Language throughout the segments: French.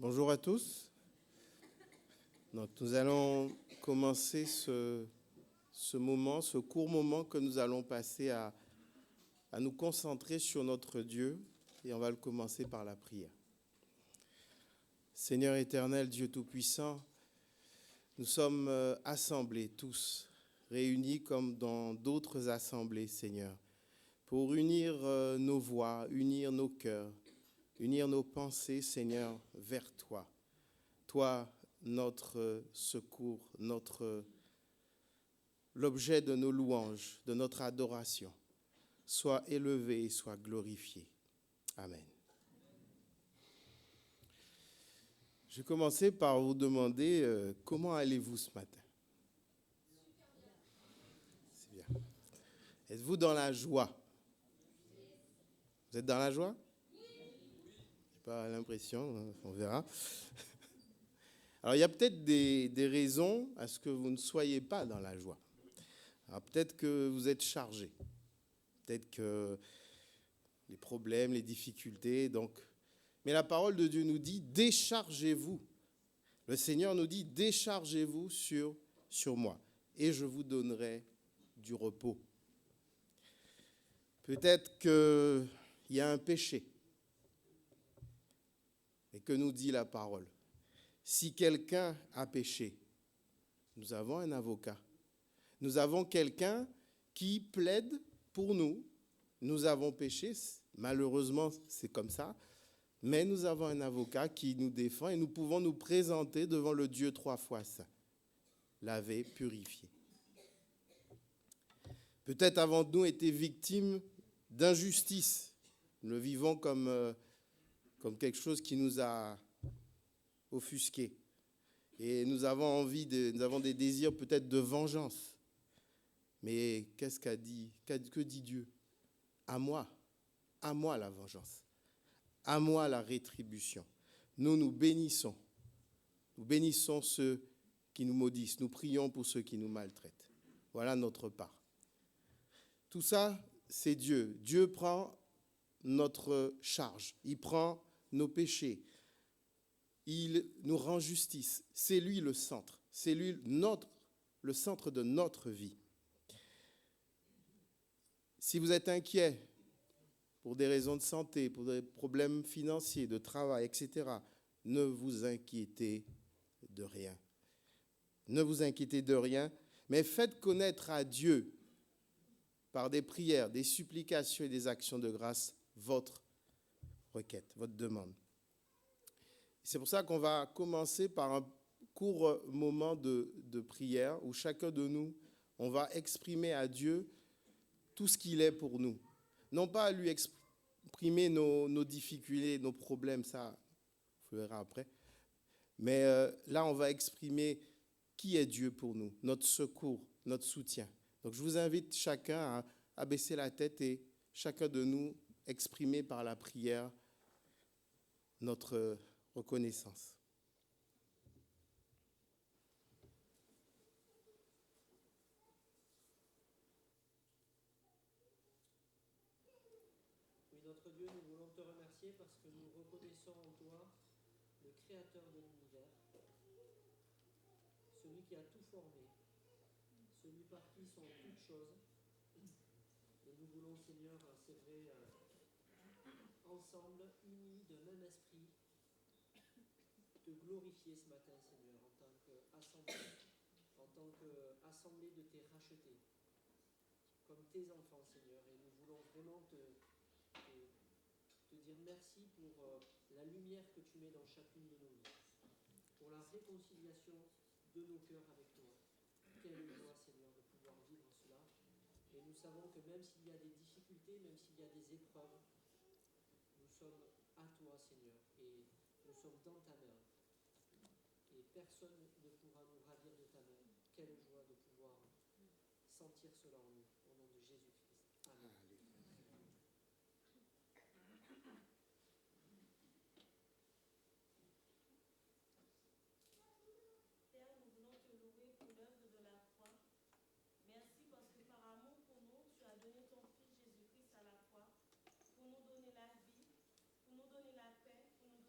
Bonjour à tous. Donc, nous allons commencer ce moment, ce court moment que nous allons passer à nous concentrer sur notre Dieu, et on va le commencer par la prière. Seigneur éternel, Dieu Tout-Puissant, nous sommes assemblés tous, réunis comme dans d'autres assemblées, Seigneur, pour unir nos voix, unir nos cœurs, unir nos pensées, Seigneur, vers toi. Toi, notre secours, l'objet de nos louanges, de notre adoration, soit élevé et soit glorifié. Amen. Je vais commencer par vous demander comment allez-vous ce matin? C'est bien. Êtes-vous dans la joie? Vous êtes dans la joie? Je n'ai pas l'impression, on verra. Alors, il y a peut-être des raisons à ce que vous ne soyez pas dans la joie. Alors, peut-être que vous êtes chargé. Peut-être que les problèmes, les difficultés, mais la parole de Dieu nous dit, déchargez-vous. Le Seigneur nous dit, déchargez-vous sur moi et je vous donnerai du repos. Peut-être qu'il y a un péché. Et que nous dit la parole? Si quelqu'un a péché, nous avons un avocat. Nous avons quelqu'un qui plaide pour nous. Nous avons péché, malheureusement c'est comme ça, mais nous avons un avocat qui nous défend et nous pouvons nous présenter devant le Dieu 3 fois saint, lavé, purifié. Peut-être avons-nous été victimes d'injustice. Nous le vivons comme quelque chose qui nous a offusqués. Et nous avons des désirs peut-être de vengeance. Mais qu'est-ce que dit Dieu? À moi la vengeance, à moi la rétribution. Nous bénissons. Nous bénissons ceux qui nous maudissent. Nous prions pour ceux qui nous maltraitent. Voilà notre part. Tout ça, c'est Dieu. Dieu prend notre charge. Il prend nos péchés. Il nous rend justice. C'est lui le centre. C'est lui le centre de notre vie. Si vous êtes inquiet pour des raisons de santé, pour des problèmes financiers, de travail, etc., ne vous inquiétez de rien. Ne vous inquiétez de rien, mais faites connaître à Dieu, par des prières, des supplications et des actions de grâce, votre requête, votre demande. C'est pour ça qu'on va commencer par un court moment de prière où chacun de nous, on va exprimer à Dieu tout ce qu'il est pour nous. Non pas à lui exprimer nos difficultés, nos problèmes, ça, on verra après. Mais là, on va exprimer qui est Dieu pour nous, notre secours, notre soutien. Donc, je vous invite chacun à baisser la tête et chacun de nous exprimer par la prière notre reconnaissance. Oui, notre Dieu, nous voulons te remercier parce que nous reconnaissons en toi le Créateur de l'univers, celui qui a tout formé, celui par qui sont toutes choses. Et nous voulons, Seigneur, c'est vrai, ensemble, unis d'un même esprit, te glorifier ce matin, Seigneur, en tant qu'assemblée de tes rachetés, comme tes enfants, Seigneur. Et nous voulons vraiment te dire merci pour la lumière que tu mets dans chacune de nos vies, pour la réconciliation de nos cœurs avec toi. Quelle joie, Seigneur, de pouvoir vivre cela. Et nous savons que même s'il y a des difficultés, même s'il y a des épreuves, nous sommes à toi, Seigneur, et nous sommes dans ta main. Et personne ne pourra nous ravir de ta main. Quelle joie de pouvoir sentir cela en nous, au nom de Jésus-Christ. Amen.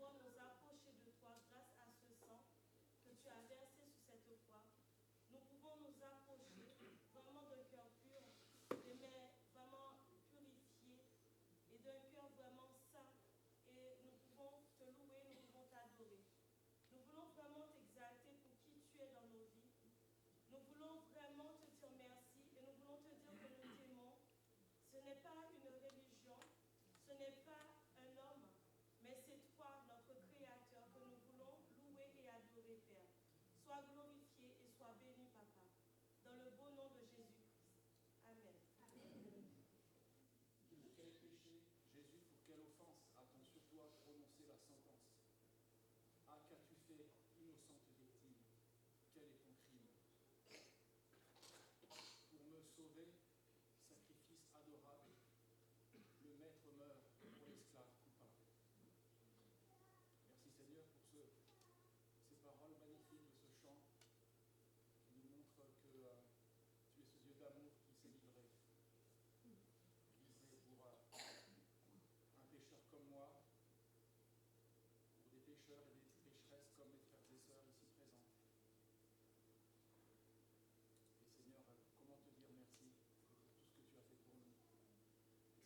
pouvons nous approcher de toi grâce à ce sang que tu as versé sur cette croix. Nous pouvons nous approcher vraiment d'un cœur pur, des mains vraiment purifiées et d'un cœur vraiment saint. Et nous pouvons te louer, nous pouvons t'adorer. Nous voulons vraiment t'exalter pour qui tu es dans nos vies. Nous voulons vraiment te dire merci et nous voulons te dire que nous t'aimons. Ce n'est pas une religion, ce n'est pas un homme, mais c'est toi, notre Créateur, que nous voulons louer et adorer, Père. Sois glorifié et sois béni, Papa, dans le beau nom de Jésus-Christ. Amen. Pour quel péché, Jésus, pour quelle offense a-t-on sur toi prononcé la sentence? Ah, qu'as-tu fait, innocente victime? Quel est ton crime? Pour me sauver, sacrifice adorable, le maître meurt pour l'esclave coupable. Merci Seigneur pour ces paroles magnifiques de ce chant qui nous montrent que tu es ce Dieu d'amour qui s'est livré pour un pécheur comme moi, pour des pécheurs et des pécheresses comme mes frères et sœurs ici présents. Et Seigneur, comment te dire merci pour tout ce que tu as fait pour nous.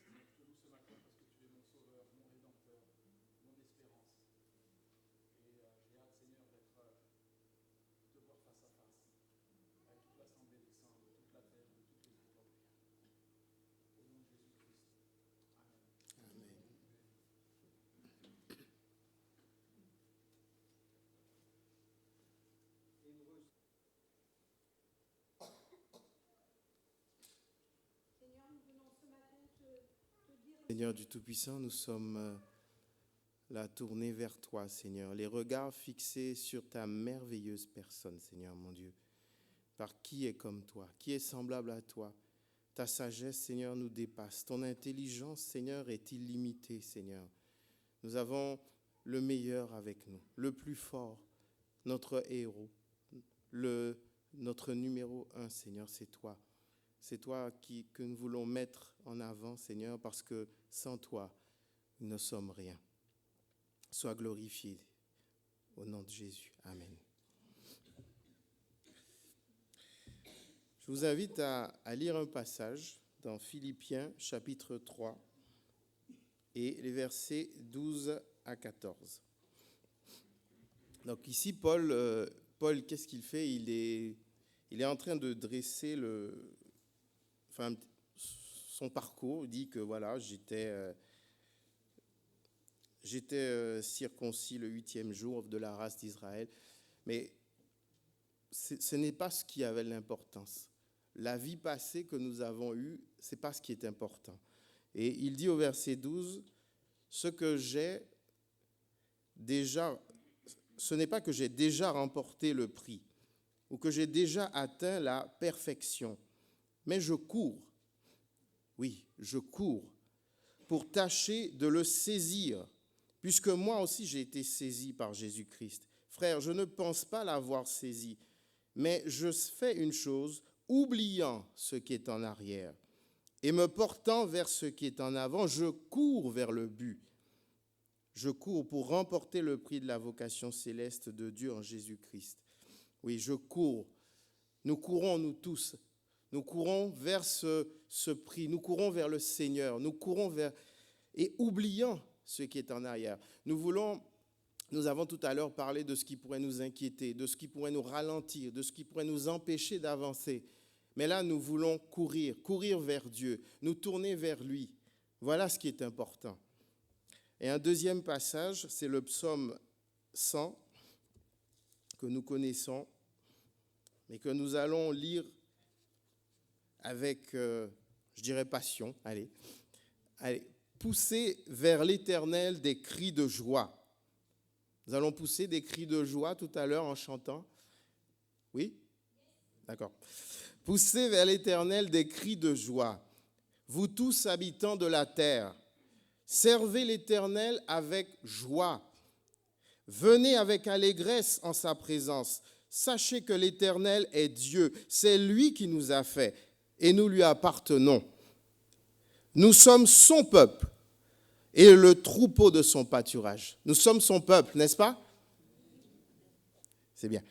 Seigneur, je te loue ce matin parce que tu es mon sauveur, mon rédempteur, mon espérance. Et j'ai hâte, Seigneur, de te voir face à face avec toute l'assemblée des saints de toute la terre, de toutes les époques. Au nom de Jésus-Christ. Amen. Amen. Seigneur, nous venons ce matin te dire... Seigneur du Tout-Puissant, nous sommes là tournés vers toi, Seigneur, les regards fixés sur ta merveilleuse personne, Seigneur mon Dieu. Par qui est comme toi, qui est semblable à toi? Ta sagesse, Seigneur, nous dépasse. Ton intelligence, Seigneur, est illimitée, Seigneur. Nous avons le meilleur avec nous, le plus fort, notre héros, notre numéro 1, Seigneur, c'est toi. C'est toi que nous voulons mettre en avant, Seigneur, parce que sans toi, nous ne sommes rien. Sois glorifié au nom de Jésus. Amen. Je vous invite à lire un passage dans Philippiens chapitre 3 et les versets 12 à 14. Donc ici, Paul, qu'est-ce qu'il fait? Il est en train de dresser son parcours. Il dit que voilà, j'étais circoncis le 8e jour de la race d'Israël. Mais ce n'est pas ce qui avait l'importance. La vie passée que nous avons eue, ce n'est pas ce qui est important. Et il dit au verset 12, ce n'est pas que j'ai déjà remporté le prix ou que j'ai déjà atteint la perfection, mais je cours. Oui, je cours pour tâcher de le saisir, puisque moi aussi j'ai été saisi par Jésus-Christ. Frère, je ne pense pas l'avoir saisi, mais je fais une chose, oubliant ce qui est en arrière et me portant vers ce qui est en avant, je cours vers le but. Je cours pour remporter le prix de la vocation céleste de Dieu en Jésus-Christ. Oui, je cours. Nous courons, nous tous. Nous courons vers ce prix. Nous courons vers le Seigneur. Nous courons vers... Et oubliant ce qui est en arrière. Nous avons tout à l'heure parlé de ce qui pourrait nous inquiéter, de ce qui pourrait nous ralentir, de ce qui pourrait nous empêcher d'avancer. Mais là, nous voulons courir vers Dieu, nous tourner vers lui. Voilà ce qui est important. Et un deuxième passage, c'est le psaume 100, que nous connaissons, mais que nous allons lire avec, je dirais, passion. Allez, pousser vers l'Éternel des cris de joie. Nous allons pousser des cris de joie tout à l'heure en chantant. Oui? D'accord. Poussez vers l'Éternel des cris de joie. Vous tous habitants de la terre, servez l'Éternel avec joie. Venez avec allégresse en sa présence. Sachez que l'Éternel est Dieu. C'est lui qui nous a fait et nous lui appartenons. Nous sommes son peuple et le troupeau de son pâturage. Nous sommes son peuple, n'est-ce pas? C'est bien.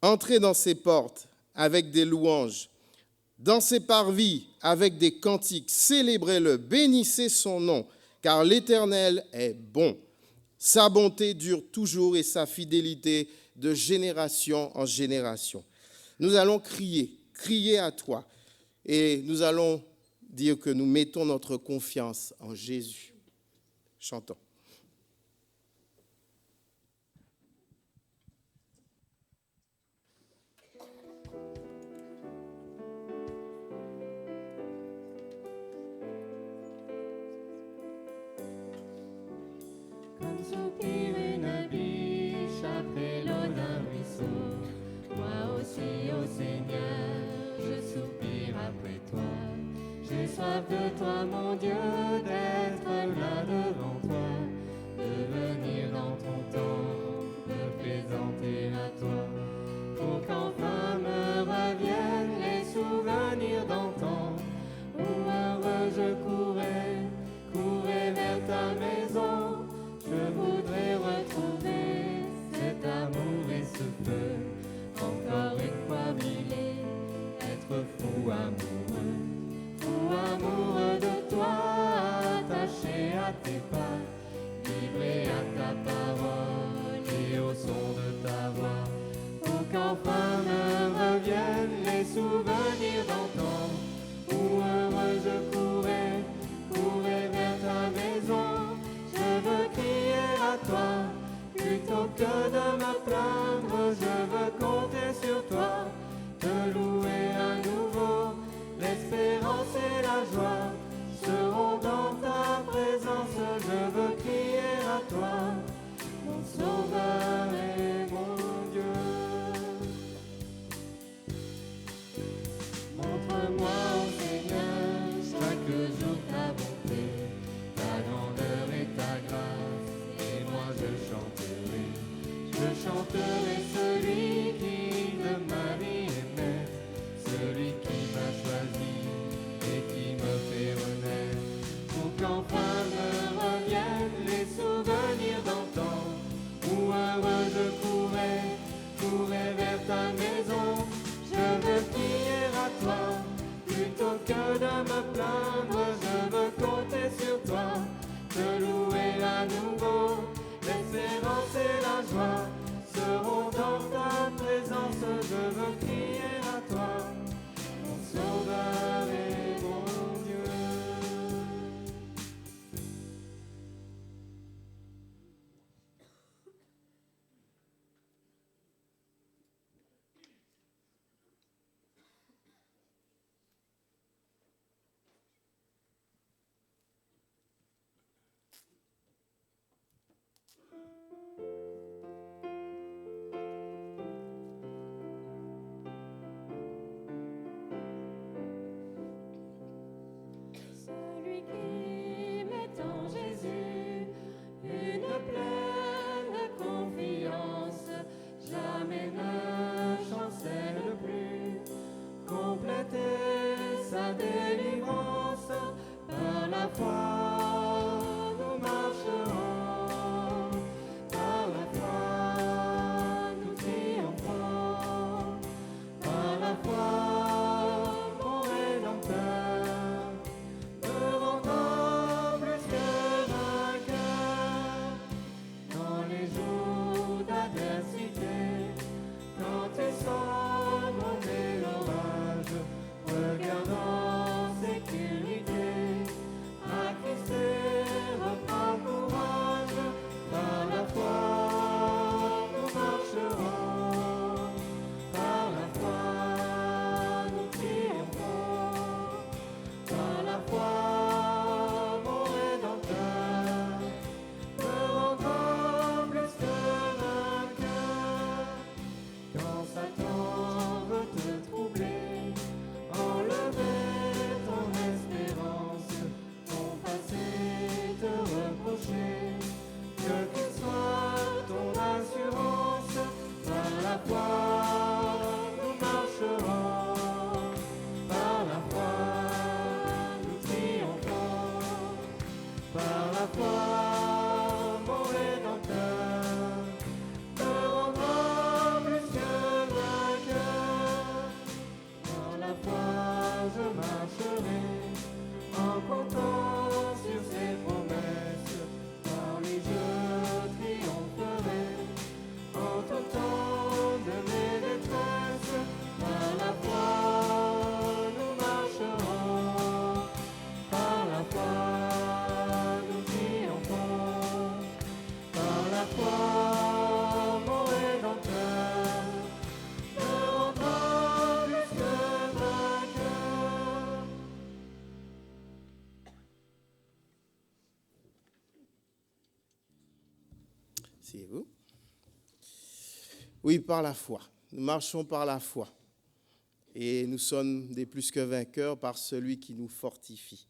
Entrez dans ses portes avec des louanges, dans ses parvis avec des cantiques, célébrez-le, bénissez son nom, car l'Éternel est bon. Sa bonté dure toujours et sa fidélité de génération en génération. Nous allons crier à toi, et nous allons dire que nous mettons notre confiance en Jésus. Chantons. Comme soupire une biche après l'eau d'un ruisseau, moi aussi, ô Seigneur, je soupire après toi. J'ai soif de toi, mon Dieu, d'être là devant toi, de venir dans ton temps, me présenter à toi, pour qu'enfin me reviennent les souvenirs d'antan, où heureux je courais vers ta maison. Je voudrais retrouver cet amour et ce feu, encore une fois briller, être fou amoureux de toi, attaché à tes pas, livré à ta parole et au son de ta voix, pour qu'enfin me reviennent les souvenirs d'antan, où heureux je courais vers ta maison. Je veux crier à toi, plutôt que de me plaindre, je veux compter sur toi, te louer à nouveau, l'espérance et la joie seront dans ta présence, je veux crier à toi, mon sauveur et mon Dieu. Montre-moi, ô Seigneur, chaque jour ta bonté, ta grandeur et ta grâce, et moi je chanterai celui qui de ma vie est maître, celui qui m'a choisi et qui me fait renaître, pour qu'enfin me reviennent les souvenirs d'antan, où heureux je courais vers ta maison, je veux crier à toi, plutôt que de me plaindre, je veux compter sur toi, te louer à nouveau, l'espérance et la joie seront dans ta présence, je veux crier à toi, mon sauveur et mon Dieu. foi, mon Rédempteur me rendra plus que vainqueur. Par la foi, je marcherai en comptant sur ses promesses. Par les jeux triompherai en tentant de mes détresses. Par la foi, nous marcherons. Par la foi, nous triomphons. Par la foi, mon Rédempteur me rendra plus que vainqueur. C'est vous? Oui, par la foi. Nous marchons par la foi. Et nous sommes des plus que vainqueurs par celui qui nous fortifie.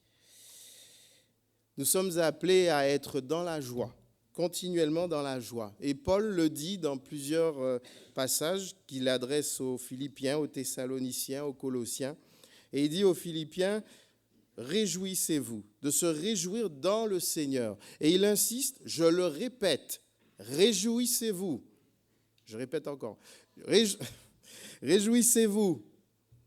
Nous sommes appelés à être dans la joie, continuellement dans la joie. Et Paul le dit dans plusieurs passages qu'il adresse aux Philippiens, aux Thessaloniciens, aux Colossiens. Et il dit aux Philippiens, réjouissez-vous, de se réjouir dans le Seigneur. Et il insiste, je le répète, réjouissez-vous. Je répète encore, réjouissez-vous.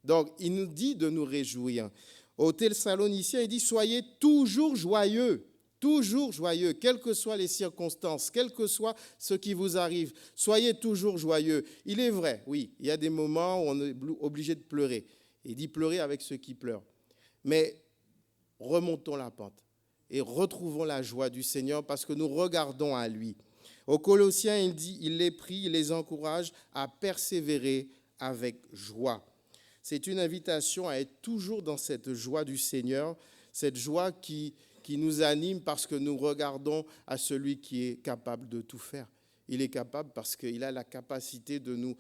Donc, il nous dit de nous réjouir. Aux Thessaloniciens, il dit, soyez toujours joyeux, quelles que soient les circonstances, quel que soit ce qui vous arrive, soyez toujours joyeux. Il est vrai, oui, il y a des moments où on est obligé de pleurer. Il dit pleurer avec ceux qui pleurent. Mais remontons la pente et retrouvons la joie du Seigneur parce que nous regardons à lui. Aux Colossiens, il dit, il les prie, il les encourage à persévérer avec joie. C'est une invitation à être toujours dans cette joie du Seigneur, cette joie qui nous anime parce que nous regardons à celui qui est capable de tout faire. Il est capable parce qu'il a la capacité de nous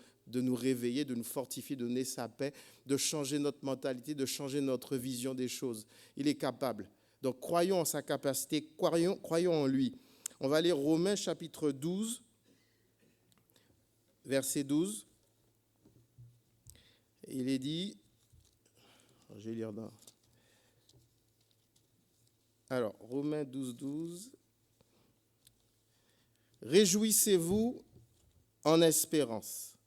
réveiller, de nous fortifier, de donner sa paix, de changer notre mentalité, de changer notre vision des choses. Il est capable. Donc croyons en sa capacité, croyons en lui. On va lire Romains chapitre 12, verset 12. Il est dit, je vais lire dans. Alors, Romains 12, 12. Réjouissez-vous en espérance.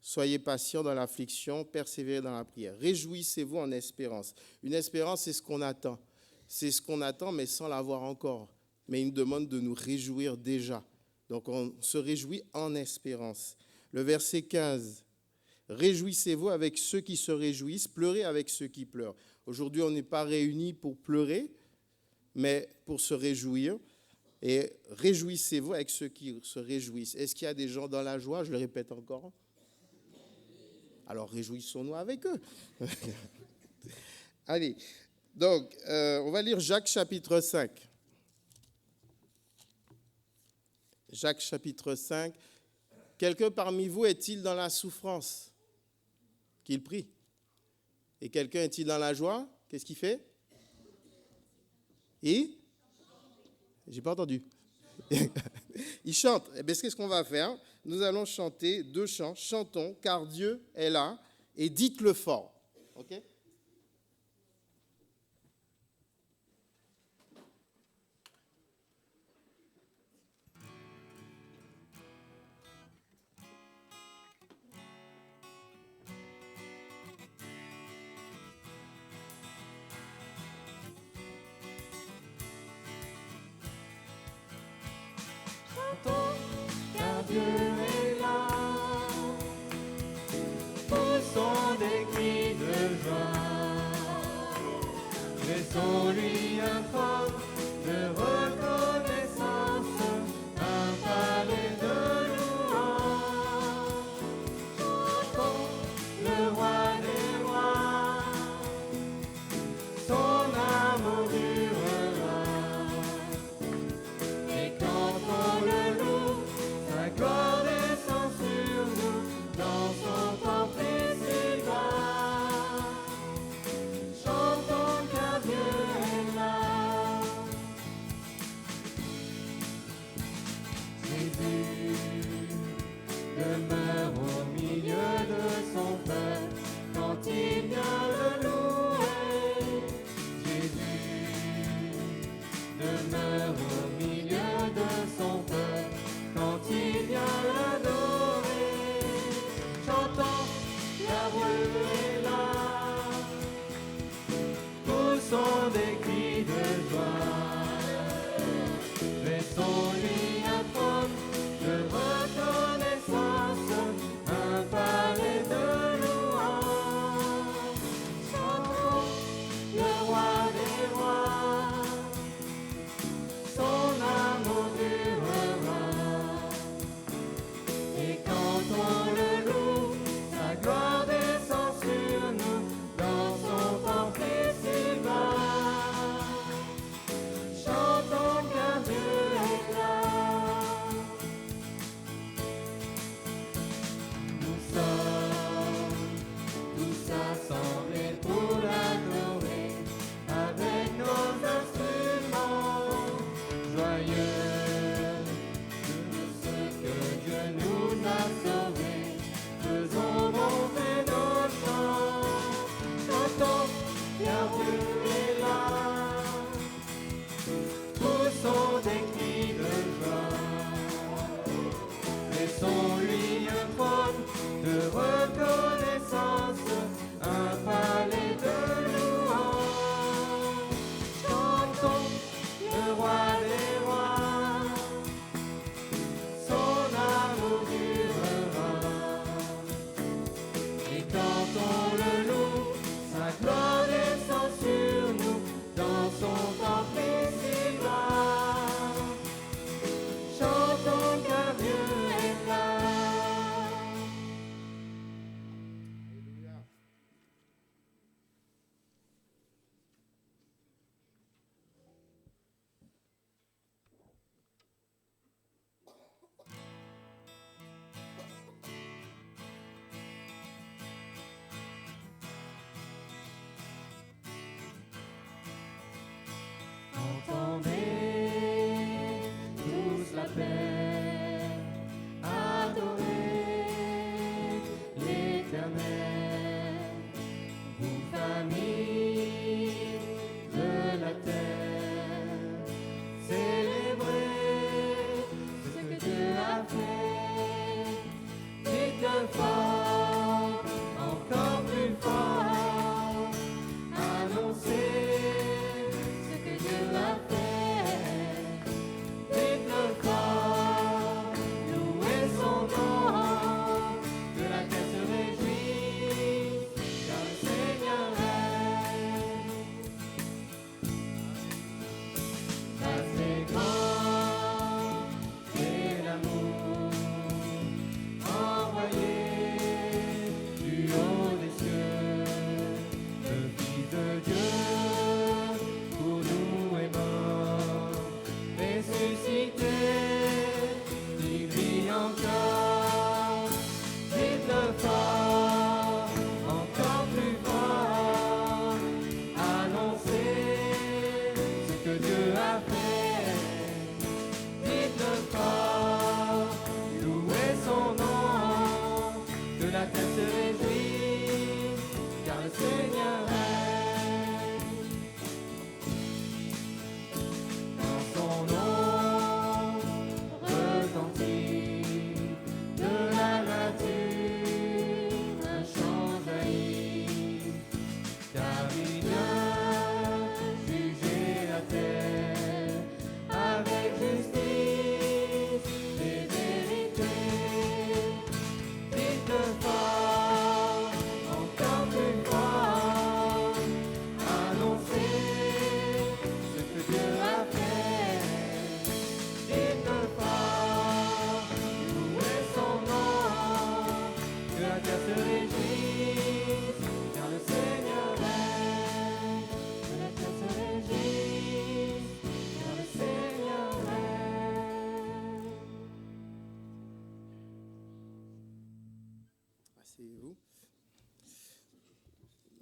Soyez patients dans l'affliction, persévérez dans la prière. Réjouissez-vous en espérance. Une espérance, c'est ce qu'on attend. C'est ce qu'on attend, mais sans l'avoir encore. Mais il nous demande de nous réjouir déjà. Donc, on se réjouit en espérance. Le verset 15. Réjouissez-vous avec ceux qui se réjouissent, pleurez avec ceux qui pleurent. Aujourd'hui, on n'est pas réunis pour pleurer, mais pour se réjouir. Et réjouissez-vous avec ceux qui se réjouissent. Est-ce qu'il y a des gens dans la joie? Je le répète encore. Alors, réjouissons-nous avec eux. Allez, donc, on va lire Jacques chapitre 5. Jacques chapitre 5. Quelqu'un parmi vous est-il dans la souffrance? Qu'il prie. Et quelqu'un est-il dans la joie? Qu'est-ce qu'il fait? Et? J'ai pas entendu. Il chante. Eh bien, qu'est-ce qu'on va faire? Nous allons chanter 2 chants. Chantons, car Dieu est là, et dites-le fort. OK? Car Dieu est là, poussons des cris de joie, laissons-lui un phare de reconnaissance, un palais de louange. Chantons le roi des rois, son amour durera, et quand on le loue, sa gloire descend sur nous, dans son temple si bas. Chantons car Dieu est là,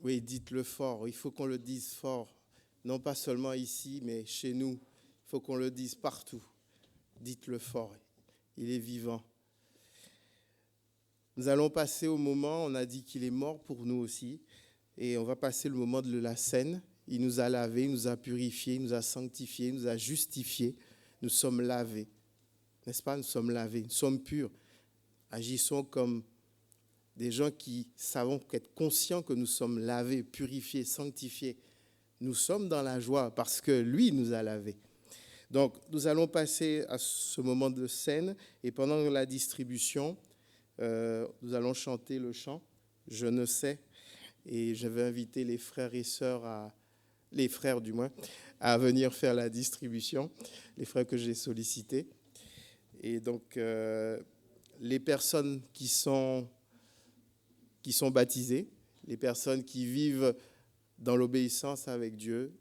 Oui, dites-le fort. Il faut qu'on le dise fort. Non pas seulement ici, mais chez nous. Il faut qu'on le dise partout. Dites-le fort. Il est vivant. Nous allons passer au moment, on a dit qu'il est mort pour nous aussi, et on va passer le moment de la scène. Il nous a lavés, il nous a purifiés, il nous a sanctifiés, il nous a justifiés. Nous sommes lavés, n'est-ce pas? Nous sommes lavés, nous sommes purs. Agissons comme des gens qui savons être conscients que nous sommes lavés, purifiés, sanctifiés. Nous sommes dans la joie parce que lui nous a lavés. Donc, nous allons passer à ce moment de scène, et pendant la distribution, nous allons chanter le chant « Je ne sais ». Et je vais inviter les frères et sœurs, les frères du moins, à venir faire la distribution, les frères que j'ai sollicités. Et donc, les personnes qui sont baptisées, les personnes qui vivent dans l'obéissance avec Dieu,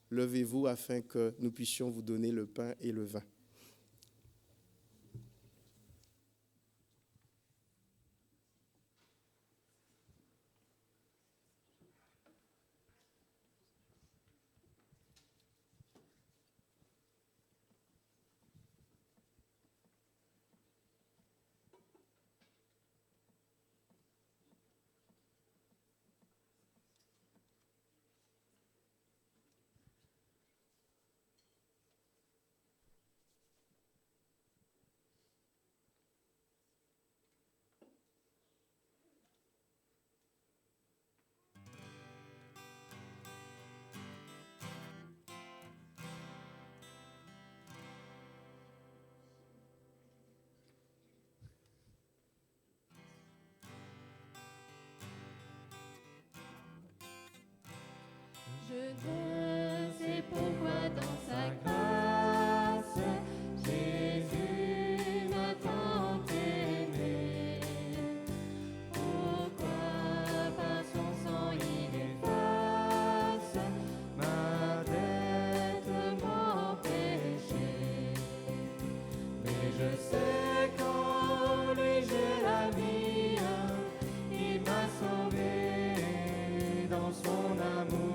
levez-vous afin que nous puissions vous donner le pain et le vin. Je ne sais pourquoi dans sa grâce, Jésus m'a tant aimé. Pourquoi par son sang il efface ma dette, mon péché. Mais je sais qu'en lui j'ai la vie, il m'a sauvé dans son amour.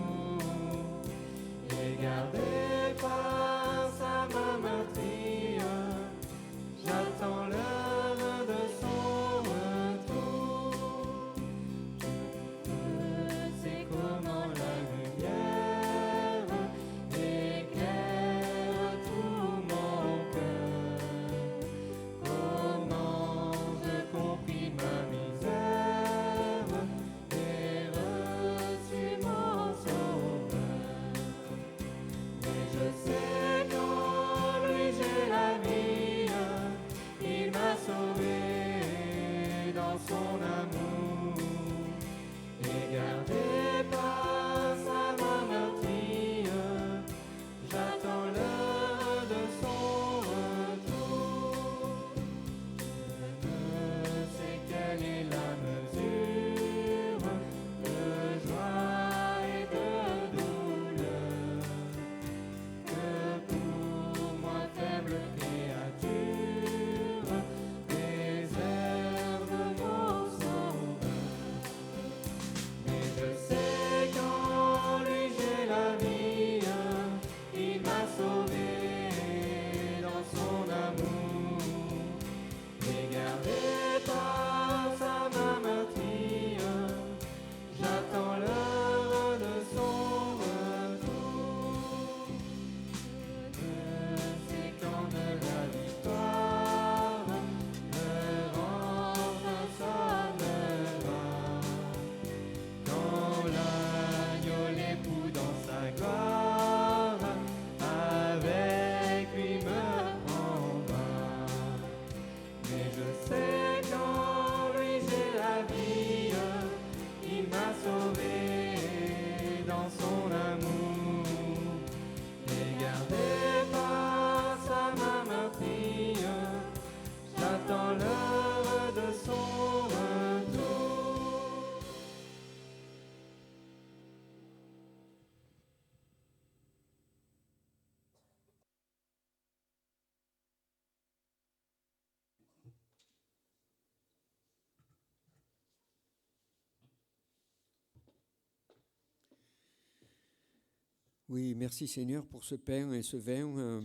Oui, merci Seigneur pour ce pain et ce vin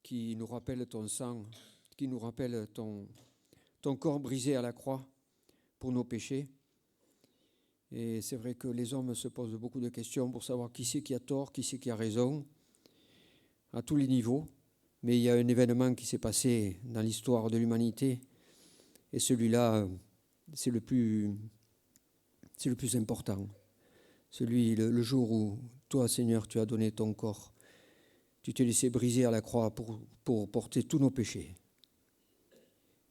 qui nous rappellent ton sang, qui nous rappellent ton corps brisé à la croix pour nos péchés. Et c'est vrai que les hommes se posent beaucoup de questions pour savoir qui c'est qui a tort, qui c'est qui a raison, à tous les niveaux. Mais il y a un événement qui s'est passé dans l'histoire de l'humanité, et celui-là, c'est le plus important. Le jour où toi, Seigneur, tu as donné ton corps, tu t'es laissé briser à la croix pour porter tous nos péchés.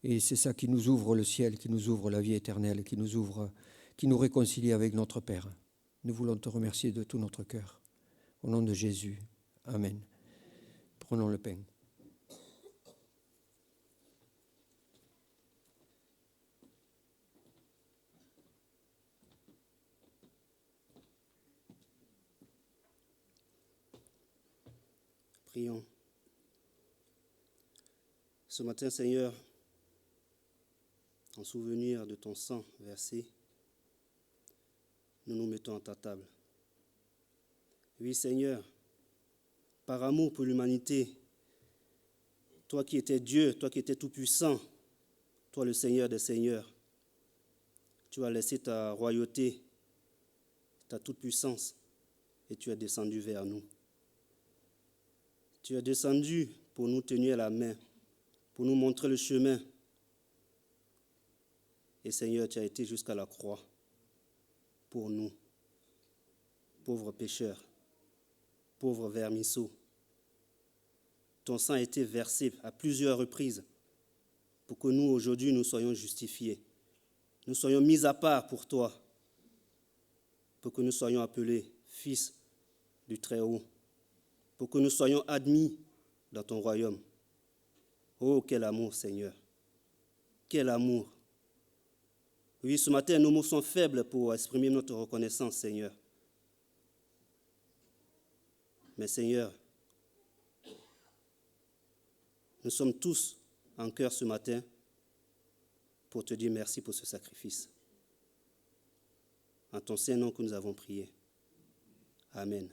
Et c'est ça qui nous ouvre le ciel, qui nous ouvre la vie éternelle, qui nous réconcilie avec notre Père. Nous voulons te remercier de tout notre cœur. Au nom de Jésus. Amen. Prenons le pain. Prions. Ce matin, Seigneur, en souvenir de ton sang versé, nous nous mettons à ta table. Oui, Seigneur, par amour pour l'humanité, toi qui étais Dieu, toi qui étais tout-puissant, toi le Seigneur des Seigneurs, tu as laissé ta royauté, ta toute-puissance, et tu es descendu vers nous. Tu es descendu pour nous tenir la main, pour nous montrer le chemin. Et Seigneur, tu as été jusqu'à la croix pour nous, pauvres pécheurs, pauvres vermisseaux. Ton sang a été versé à plusieurs reprises pour que nous, aujourd'hui, nous soyons justifiés. Nous soyons mis à part pour toi, pour que nous soyons appelés fils du Très-Haut, pour que nous soyons admis dans ton royaume. Oh, quel amour, Seigneur! Quel amour! Oui, ce matin, nos mots sont faibles pour exprimer notre reconnaissance, Seigneur. Mais Seigneur, nous sommes tous en cœur ce matin pour te dire merci pour ce sacrifice. En ton saint nom que nous avons prié. Amen.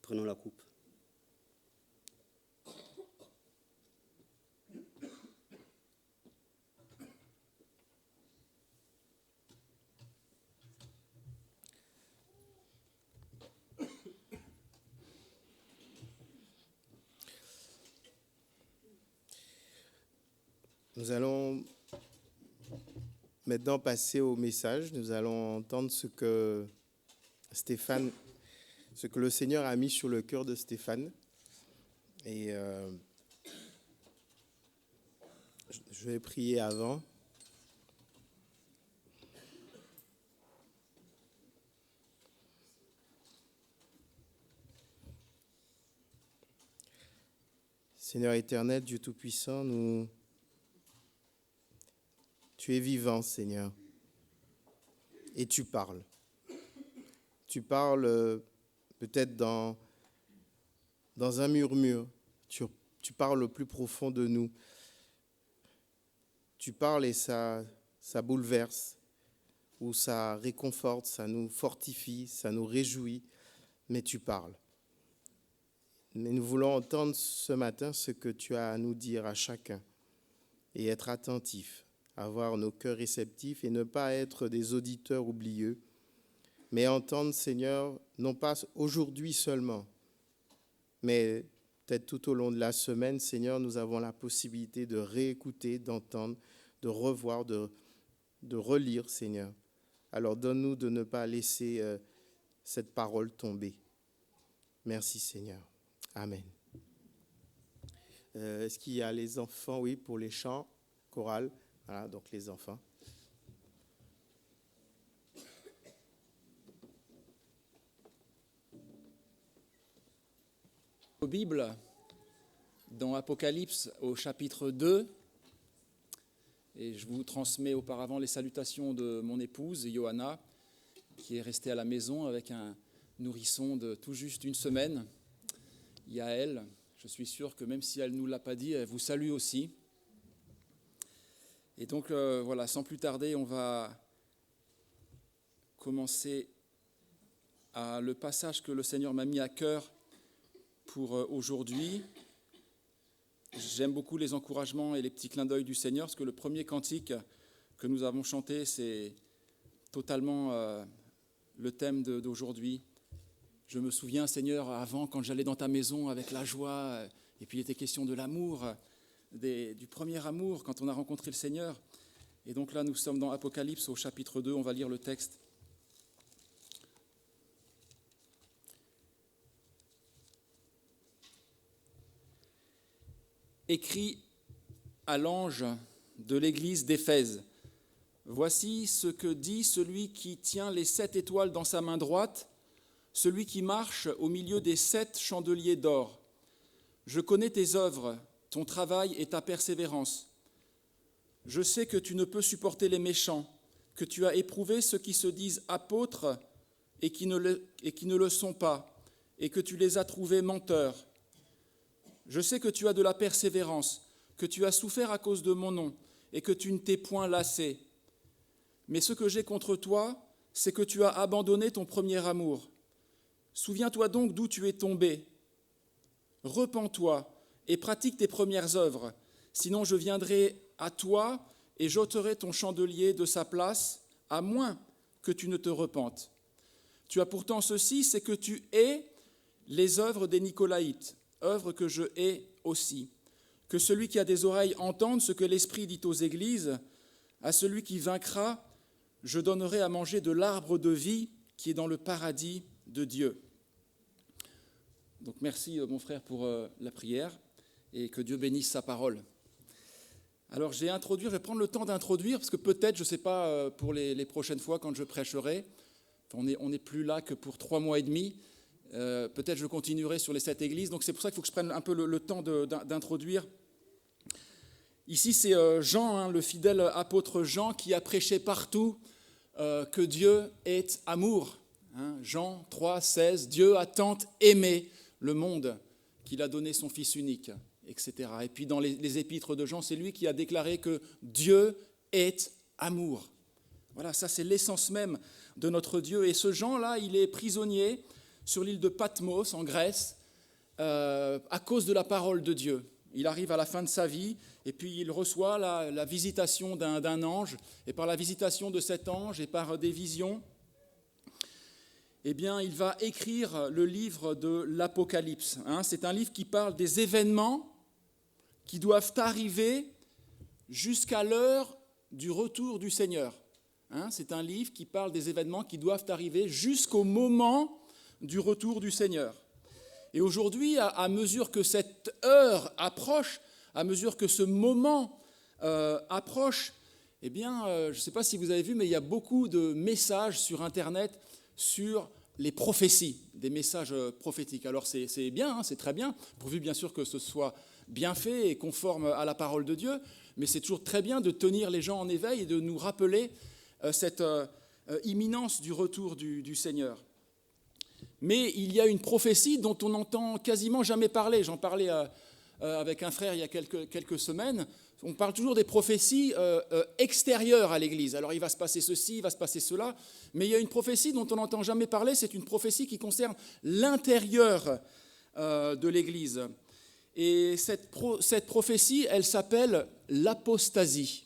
Prenons la coupe. Nous allons maintenant passer au message. Nous allons entendre ce que le Seigneur a mis sur le cœur de Stéphane. Et je vais prier avant. Seigneur éternel, Dieu Tout-Puissant, tu es vivant, Seigneur, et tu parles. Tu parles peut-être dans un murmure. Tu parles au plus profond de nous. Tu parles et ça bouleverse, ou ça réconforte, ça nous fortifie, ça nous réjouit, mais tu parles. Mais nous voulons entendre ce matin ce que tu as à nous dire à chacun et être attentifs, avoir nos cœurs réceptifs et ne pas être des auditeurs oublieux, mais entendre, Seigneur, non pas aujourd'hui seulement, mais peut-être tout au long de la semaine, Seigneur, nous avons la possibilité de réécouter, d'entendre, de revoir, de relire, Seigneur. Alors donne-nous de ne pas laisser cette parole tomber. Merci, Seigneur. Amen. Est-ce qu'il y a les enfants, oui, pour les chants chorales? Voilà, donc les enfants. Bible, dans Apocalypse au chapitre 2, et je vous transmets auparavant les salutations de mon épouse, Johanna, qui est restée à la maison avec un nourrisson de tout juste 1 semaine. Yaël, je suis sûr que même si elle ne nous l'a pas dit, elle vous salue aussi. Et donc voilà, sans plus tarder, on va commencer à le passage que le Seigneur m'a mis à cœur pour aujourd'hui. J'aime beaucoup les encouragements et les petits clins d'œil du Seigneur, parce que le premier cantique que nous avons chanté, c'est totalement le thème d'aujourd'hui. Je me souviens, Seigneur, avant, quand j'allais dans ta maison avec la joie, et puis il était question de l'amour, du premier amour, quand on a rencontré le Seigneur. Et donc là, nous sommes dans Apocalypse, au chapitre 2, on va lire le texte. Écrit à l'ange de l'église d'Éphèse. Voici ce que dit celui qui tient les 7 étoiles dans sa main droite, celui qui marche au milieu des 7 chandeliers d'or. Je connais tes œuvres, ton travail et ta persévérance. Je sais que tu ne peux supporter les méchants, que tu as éprouvé ceux qui se disent apôtres et qui ne le sont pas, et que tu les as trouvés menteurs. Je sais que tu as de la persévérance, que tu as souffert à cause de mon nom, et que tu ne t'es point lassé. Mais ce que j'ai contre toi, c'est que tu as abandonné ton premier amour. Souviens-toi donc d'où tu es tombé. Repens-toi et pratique tes premières œuvres, sinon je viendrai à toi et j'ôterai ton chandelier de sa place, à moins que tu ne te repentes. Tu as pourtant ceci, c'est que tu hais les œuvres des Nicolaïtes, œuvres que je hais aussi. Que celui qui a des oreilles entende ce que l'Esprit dit aux églises. À celui qui vaincra, je donnerai à manger de l'arbre de vie qui est dans le paradis de Dieu. Donc merci mon frère pour la prière et que Dieu bénisse sa parole. Alors je vais prendre le temps d'introduire parce que peut-être, je ne sais pas pour les prochaines fois quand je prêcherai, on n'est plus là que pour 3 mois et demi, peut-être je continuerai sur les 7 églises, donc c'est pour ça qu'il faut que je prenne un peu le temps d'introduire. Ici c'est Jean, le fidèle apôtre Jean qui a prêché partout que Dieu est amour. Jean 3, 16, Dieu a tant aimé le monde qu'il a donné son Fils unique, etc. Et puis dans les épîtres de Jean, c'est lui qui a déclaré que Dieu est amour. Voilà, ça c'est l'essence même de notre Dieu. Et ce Jean-là, il est prisonnier sur l'île de Patmos, en Grèce, à cause de la parole de Dieu. Il arrive à la fin de sa vie, et puis il reçoit la visitation d'un ange, et par la visitation de cet ange, et par des visions, eh bien, il va écrire le livre de l'Apocalypse. C'est un livre qui parle des événements qui doivent arriver jusqu'à l'heure du retour du Seigneur. C'est un livre qui parle des événements qui doivent arriver jusqu'au moment du retour du Seigneur. Et aujourd'hui, à mesure que cette heure approche, à mesure que ce moment approche, eh bien, je ne sais pas si vous avez vu, mais il y a beaucoup de messages sur Internet sur les prophéties, des messages prophétiques. Alors c'est bien, c'est très bien, pourvu bien sûr que ce soit bien fait et conforme à la parole de Dieu, mais c'est toujours très bien de tenir les gens en éveil et de nous rappeler cette imminence du retour du Seigneur. Mais il y a une prophétie dont on n'entend quasiment jamais parler. J'en parlais avec un frère il y a quelques semaines. On parle toujours des prophéties extérieures à l'Église. Alors il va se passer ceci, il va se passer cela, mais il y a une prophétie dont on n'entend jamais parler, c'est une prophétie qui concerne l'intérieur de l'Église. Et cette prophétie, elle s'appelle l'apostasie.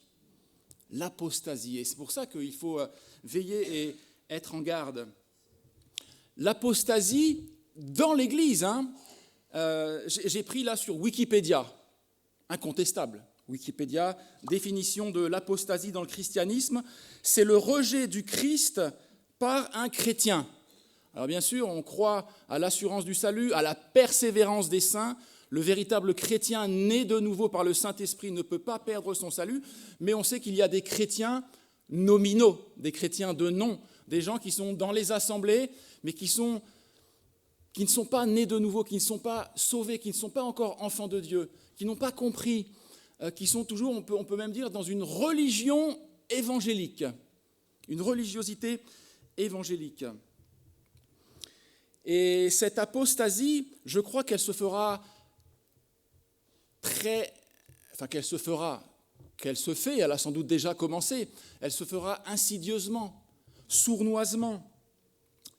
L'apostasie. Et c'est pour ça qu'il faut veiller et être en garde. L'apostasie dans l'Église, j'ai pris là sur Wikipédia, incontestable. Wikipédia, définition de l'apostasie dans le christianisme, c'est le rejet du Christ par un chrétien. Alors bien sûr, on croit à l'assurance du salut, à la persévérance des saints. Le véritable chrétien né de nouveau par le Saint-Esprit ne peut pas perdre son salut, mais on sait qu'il y a des chrétiens nominaux, des chrétiens de nom, des gens qui sont dans les assemblées, mais qui ne sont pas nés de nouveau, qui ne sont pas sauvés, qui ne sont pas encore enfants de Dieu, qui n'ont pas compris, qui sont toujours, on peut même dire, dans une religion évangélique, une religiosité évangélique. Et cette apostasie, je crois qu'elle se fera qu'elle se fait, elle a sans doute déjà commencé, elle se fera insidieusement, sournoisement.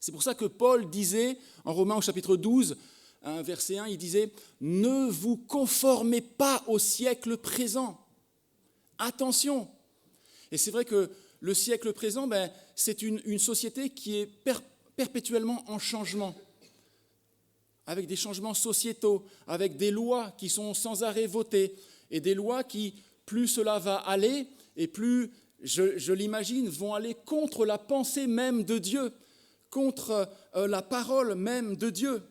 C'est pour ça que Paul disait, en Romains au chapitre 12, verset 1, il disait « Ne vous conformez pas au siècle présent ». Attention. Et c'est vrai que le siècle présent, c'est une société qui est perpétuellement en changement, avec des changements sociétaux, avec des lois qui sont sans arrêt votées, et des lois qui, plus cela va aller, et plus, je l'imagine, vont aller contre la pensée même de Dieu, contre la parole même de Dieu.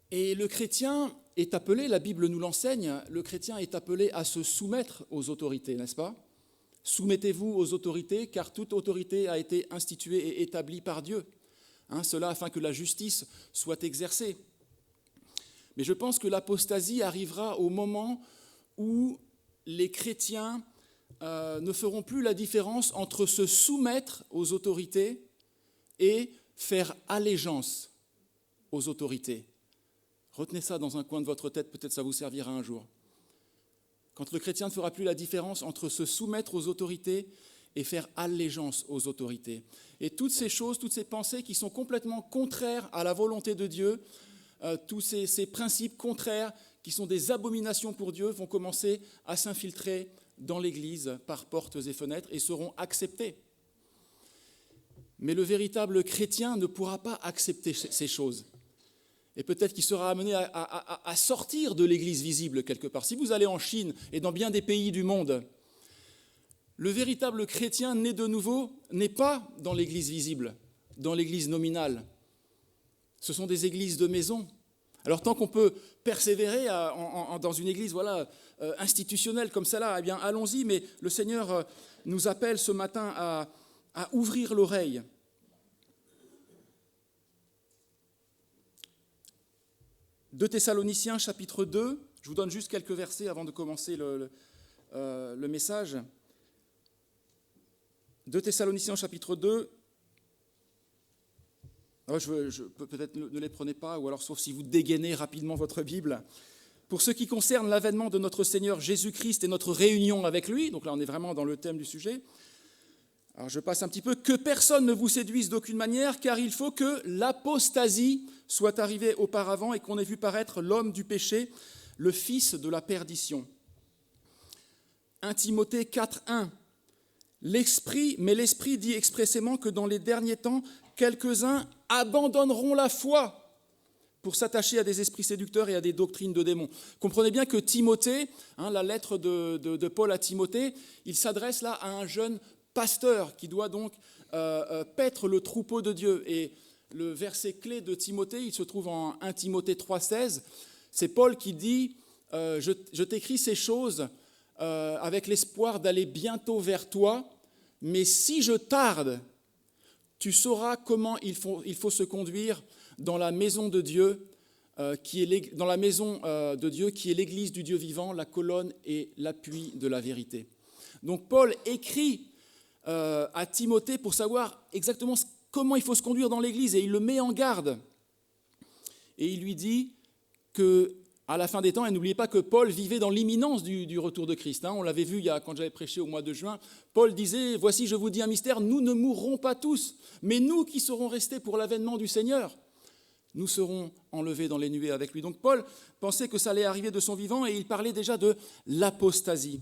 Et le chrétien est appelé, la Bible nous l'enseigne, le chrétien est appelé à se soumettre aux autorités, n'est-ce pas ? Soumettez-vous aux autorités, car toute autorité a été instituée et établie par Dieu. Cela afin que la justice soit exercée. Mais je pense que l'apostasie arrivera au moment où les chrétiens ne feront plus la différence entre se soumettre aux autorités et faire allégeance aux autorités. Retenez ça dans un coin de votre tête, peut-être ça vous servira un jour. Quand le chrétien ne fera plus la différence entre se soumettre aux autorités et faire allégeance aux autorités. Et toutes ces choses, toutes ces pensées qui sont complètement contraires à la volonté de Dieu, tous ces principes contraires qui sont des abominations pour Dieu vont commencer à s'infiltrer dans l'Église par portes et fenêtres et seront acceptés. Mais le véritable chrétien ne pourra pas accepter ces choses. Et peut-être qu'il sera amené à sortir de l'Église visible quelque part. Si vous allez en Chine et dans bien des pays du monde, le véritable chrétien né de nouveau n'est pas dans l'Église visible, dans l'Église nominale. Ce sont des églises de maison. Alors tant qu'on peut persévérer dans une église institutionnelle comme celle-là, eh bien allons-y, mais le Seigneur nous appelle ce matin à ouvrir l'oreille. De Thessaloniciens, chapitre 2, je vous donne juste quelques versets avant de commencer le message. De Thessaloniciens, chapitre 2, peut-être ne les prenez pas, ou alors sauf si vous dégainez rapidement votre Bible. Pour ce qui concerne l'avènement de notre Seigneur Jésus-Christ et notre réunion avec lui, donc là on est vraiment dans le thème du sujet, alors je passe un petit peu, que personne ne vous séduise d'aucune manière, car il faut que l'apostasie soit arrivée auparavant et qu'on ait vu paraître l'homme du péché, le fils de la perdition. 1 Timothée 4:1. Mais l'Esprit dit expressément que dans les derniers temps, quelques-uns abandonneront la foi pour s'attacher à des esprits séducteurs et à des doctrines de démons. Comprenez bien que Timothée, la lettre de Paul à Timothée, il s'adresse là à un jeune pasteur qui doit donc paître le troupeau de Dieu. Et le verset clé de Timothée, il se trouve en 1 Timothée 3,16. C'est Paul qui dit « Je t'écris ces choses avec l'espoir d'aller bientôt vers toi, mais si je tarde, tu sauras comment il faut se conduire dans la maison de Dieu, qui est l'église du Dieu vivant, la colonne et l'appui de la vérité. » Donc Paul écrit à Timothée pour savoir exactement comment il faut se conduire dans l'église, et il le met en garde. Et il lui dit qu'à la fin des temps, et n'oubliez pas que Paul vivait dans l'imminence du retour de Christ. On l'avait vu quand j'avais prêché au mois de juin. Paul disait, voici je vous dis un mystère, nous ne mourrons pas tous, mais nous qui serons restés pour l'avènement du Seigneur, nous serons enlevés dans les nuées avec lui. Donc Paul pensait que ça allait arriver de son vivant, et il parlait déjà de l'apostasie.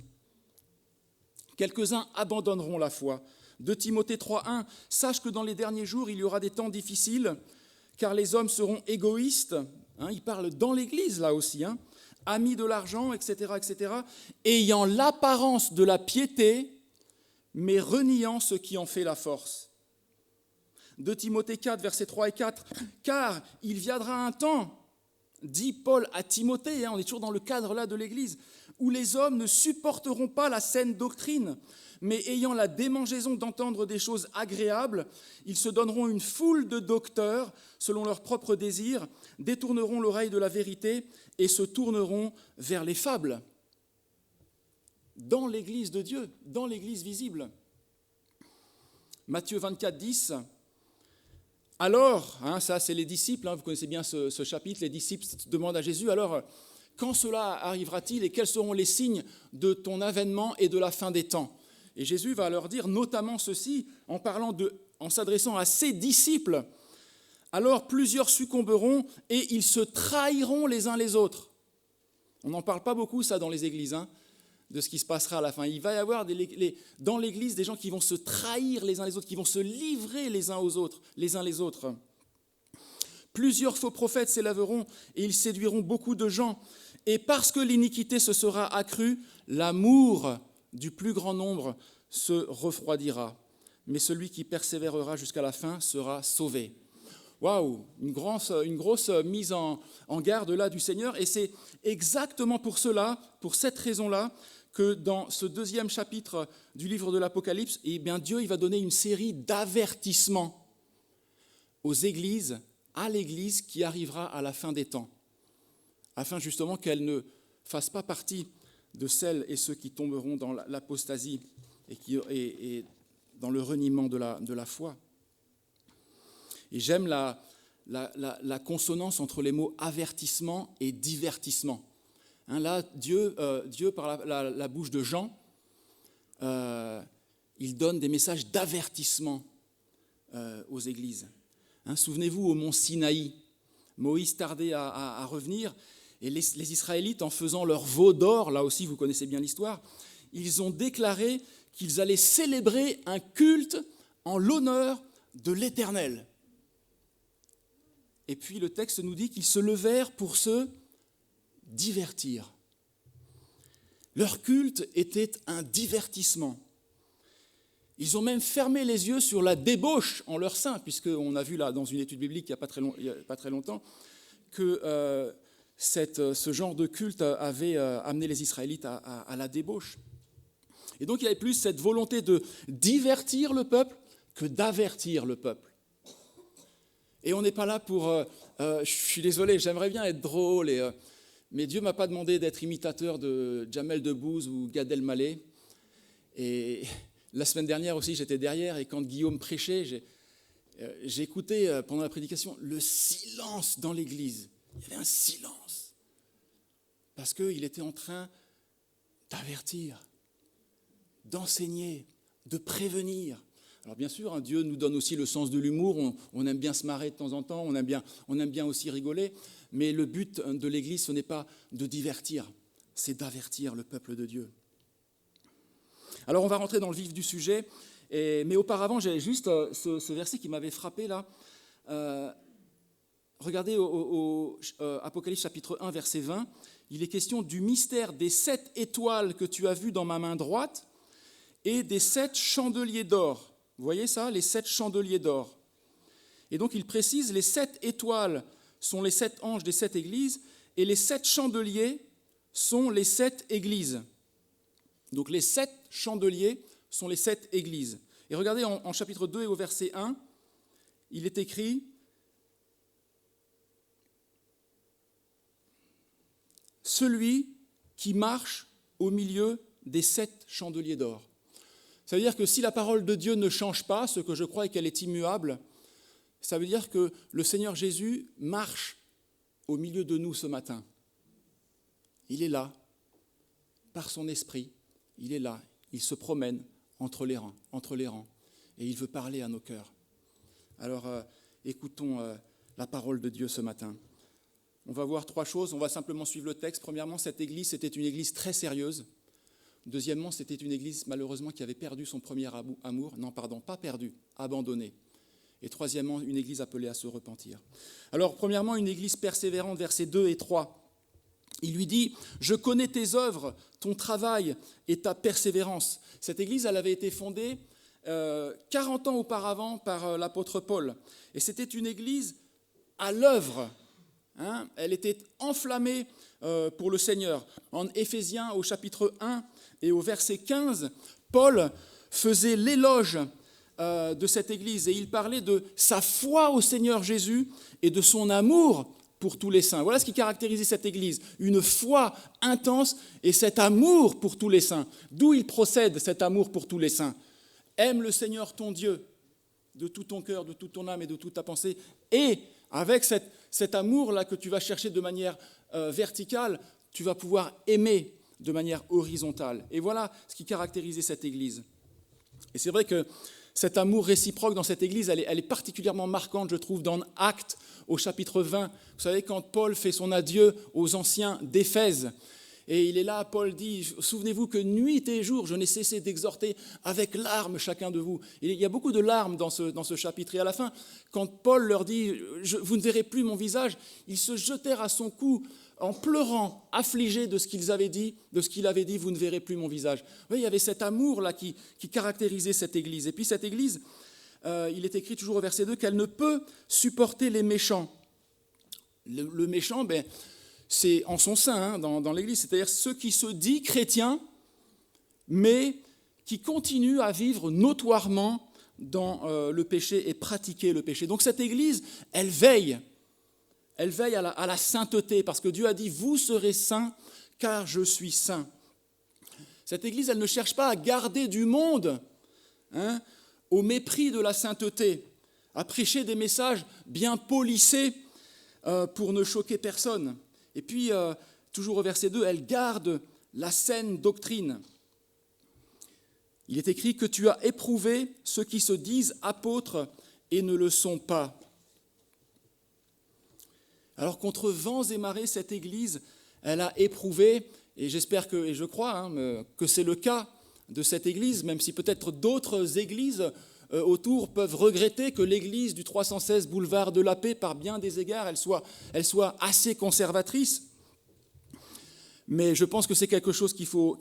Quelques-uns abandonneront la foi. De Timothée 3,1, sache que dans les derniers jours, il y aura des temps difficiles, car les hommes seront égoïstes. Il parle dans l'Église là aussi, amis de l'argent, etc., ayant l'apparence de la piété, mais reniant ce qui en fait la force. De Timothée 4, versets 3 et 4, car il viendra un temps, dit Paul à Timothée, on est toujours dans le cadre là de l'Église, où les hommes ne supporteront pas la saine doctrine, mais ayant la démangeaison d'entendre des choses agréables, ils se donneront une foule de docteurs selon leurs propres désirs, détourneront l'oreille de la vérité et se tourneront vers les fables. Dans l'Église de Dieu, dans l'Église visible. Matthieu 24, 10. Alors, ça c'est les disciples, vous connaissez bien ce chapitre, les disciples demandent à Jésus, alors quand cela arrivera-t-il et quels seront les signes de ton avènement et de la fin des temps? Et Jésus va leur dire notamment ceci en s'adressant à ses disciples. Alors plusieurs succomberont et ils se trahiront les uns les autres. On n'en parle pas beaucoup ça dans les églises, de ce qui se passera à la fin. Il va y avoir dans l'église des gens qui vont se trahir les uns les autres, qui vont se livrer les uns les autres. Plusieurs faux prophètes s'élèveront et ils séduiront beaucoup de gens. Et parce que l'iniquité se sera accrue, l'amour du plus grand nombre se refroidira. Mais celui qui persévérera jusqu'à la fin sera sauvé. Waouh, une grosse mise en garde là du Seigneur. Et c'est exactement pour cela, pour cette raison-là, que dans ce 2e chapitre du livre de l'Apocalypse, eh bien Dieu il va donner une série d'avertissements aux églises, à l'Église qui arrivera à la fin des temps, afin justement qu'elle ne fasse pas partie de celles et ceux qui tomberont dans l'apostasie et dans le reniement de la foi. Et j'aime la consonance entre les mots avertissement et divertissement. Là, Dieu par la bouche de Jean, il donne des messages d'avertissement aux églises. Souvenez-vous, au mont Sinaï, Moïse tardait à revenir, et les Israélites, en faisant leur veau d'or, là aussi vous connaissez bien l'histoire, ils ont déclaré qu'ils allaient célébrer un culte en l'honneur de l'Éternel. Et puis le texte nous dit qu'ils se levèrent pour se divertir. Leur culte était un divertissement. Ils ont même fermé les yeux sur la débauche en leur sein, puisqu'on a vu là dans une étude biblique il n'y a pas très longtemps que ce genre de culte avait amené les Israélites à la débauche. Et donc il y avait plus cette volonté de divertir le peuple que d'avertir le peuple. Et on n'est pas là pour... je suis désolé, j'aimerais bien être drôle, mais Dieu ne m'a pas demandé d'être imitateur de Jamel Debbouze ou Gad Elmaleh. Et la semaine dernière aussi, j'étais derrière, et quand Guillaume prêchait, j'ai écouté pendant la prédication le silence dans l'église. Il y avait un silence. Parce qu'il était en train d'avertir, d'enseigner, de prévenir. Alors bien sûr, Dieu nous donne aussi le sens de l'humour, on aime bien se marrer de temps en temps, on aime bien aussi rigoler, mais le but de l'Église, ce n'est pas de divertir, c'est d'avertir le peuple de Dieu. Alors on va rentrer dans le vif du sujet, mais auparavant, j'ai juste ce verset qui m'avait frappé là. Regardez au Apocalypse chapitre 1, verset 20, il est question du mystère des 7 étoiles que tu as vues dans ma main droite et des 7 chandeliers d'or. Vous voyez ça, les 7 chandeliers d'or. Et donc il précise, les 7 étoiles sont les 7 anges des 7 églises, et les 7 chandeliers sont les 7 églises. Donc les 7 chandeliers sont les 7 églises. Et regardez en chapitre 2 et au verset 1, il est écrit « Celui qui marche au milieu des 7 chandeliers d'or ». Ça veut dire que si la parole de Dieu ne change pas, ce que je crois est qu'elle est immuable, ça veut dire que le Seigneur Jésus marche au milieu de nous ce matin. Il est là, par son esprit, il est là, il se promène entre les rangs, et il veut parler à nos cœurs. Alors, écoutons la parole de Dieu ce matin. On va voir 3 choses, on va simplement suivre le texte. Premièrement, cette église, c'était une église très sérieuse. Deuxièmement, c'était une église, malheureusement, qui avait perdu son premier amour. Non, pardon, pas perdu, abandonné. Et troisièmement, une église appelée à se repentir. Alors, premièrement, une église persévérante, versets 2 et 3. Il lui dit « Je connais tes œuvres, ton travail et ta persévérance. » Cette église, elle avait été fondée 40 ans auparavant par l'apôtre Paul. Et c'était une église à l'œuvre. Elle était enflammée pour le Seigneur. En Éphésiens, au chapitre 1 et au verset 15, Paul faisait l'éloge de cette église et il parlait de sa foi au Seigneur Jésus et de son amour pour tous les saints. Voilà ce qui caractérisait cette église, une foi intense et cet amour pour tous les saints. D'où il procède, cet amour pour tous les saints? Aime le Seigneur ton Dieu de tout ton cœur, de toute ton âme et de toute ta pensée, et avec cet amour-là que tu vas chercher de manière verticale, tu vas pouvoir aimer de manière horizontale. Et voilà ce qui caractérisait cette Église. Et c'est vrai que cet amour réciproque dans cette Église, elle est particulièrement marquante, je trouve, dans Actes, au chapitre 20. Vous savez, quand Paul fait son adieu aux anciens d'Éphèse, et il est là, Paul dit, souvenez-vous que nuit et jour, je n'ai cessé d'exhorter avec larmes chacun de vous. Et il y a beaucoup de larmes dans ce chapitre. Et à la fin, quand Paul leur dit, vous ne verrez plus mon visage, ils se jetèrent à son cou en pleurant, affligés de ce qu'ils avaient dit, vous ne verrez plus mon visage. Vous voyez, il y avait cet amour-là qui caractérisait cette Église. Et puis cette Église, il est écrit toujours au verset 2 qu'elle ne peut supporter les méchants. Le méchant, c'est en son sein dans l'Église, c'est-à-dire ceux qui se disent chrétiens, mais qui continuent à vivre notoirement dans le péché et pratiquer le péché. Donc cette Église, elle veille à la sainteté, parce que Dieu a dit « Vous serez saints, car je suis saint ». Cette Église, elle ne cherche pas à garder du monde au mépris de la sainteté, à prêcher des messages bien polissés pour ne choquer personne. Et puis, toujours au verset 2, elle garde la saine doctrine. Il est écrit que tu as éprouvé ceux qui se disent apôtres et ne le sont pas. Alors, contre vents et marées, cette Église, elle a éprouvé, et j'espère et je crois que c'est le cas de cette Église, même si peut-être d'autres églises autour peuvent regretter que l'Église du 316 boulevard de la Paix, par bien des égards, elle soit assez conservatrice. Mais je pense que c'est quelque chose qu'il faut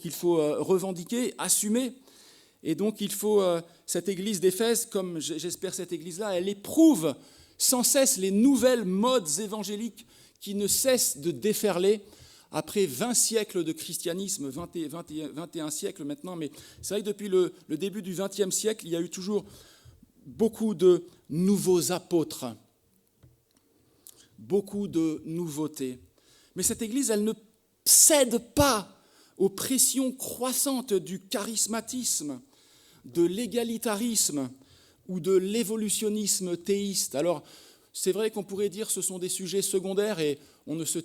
revendiquer, assumer. Et donc, cette Église d'Éphèse, comme j'espère cette Église-là, elle éprouve sans cesse les nouvelles modes évangéliques qui ne cessent de déferler après 20 siècles de christianisme, 21 siècles maintenant. Mais c'est vrai que depuis le début du XXe siècle, il y a eu toujours beaucoup de nouveaux apôtres, beaucoup de nouveautés. Mais cette Église, elle ne cède pas aux pressions croissantes du charismatisme, de l'égalitarisme ou de l'évolutionnisme théiste. Alors, c'est vrai qu'on pourrait dire que ce sont des sujets secondaires et on ne se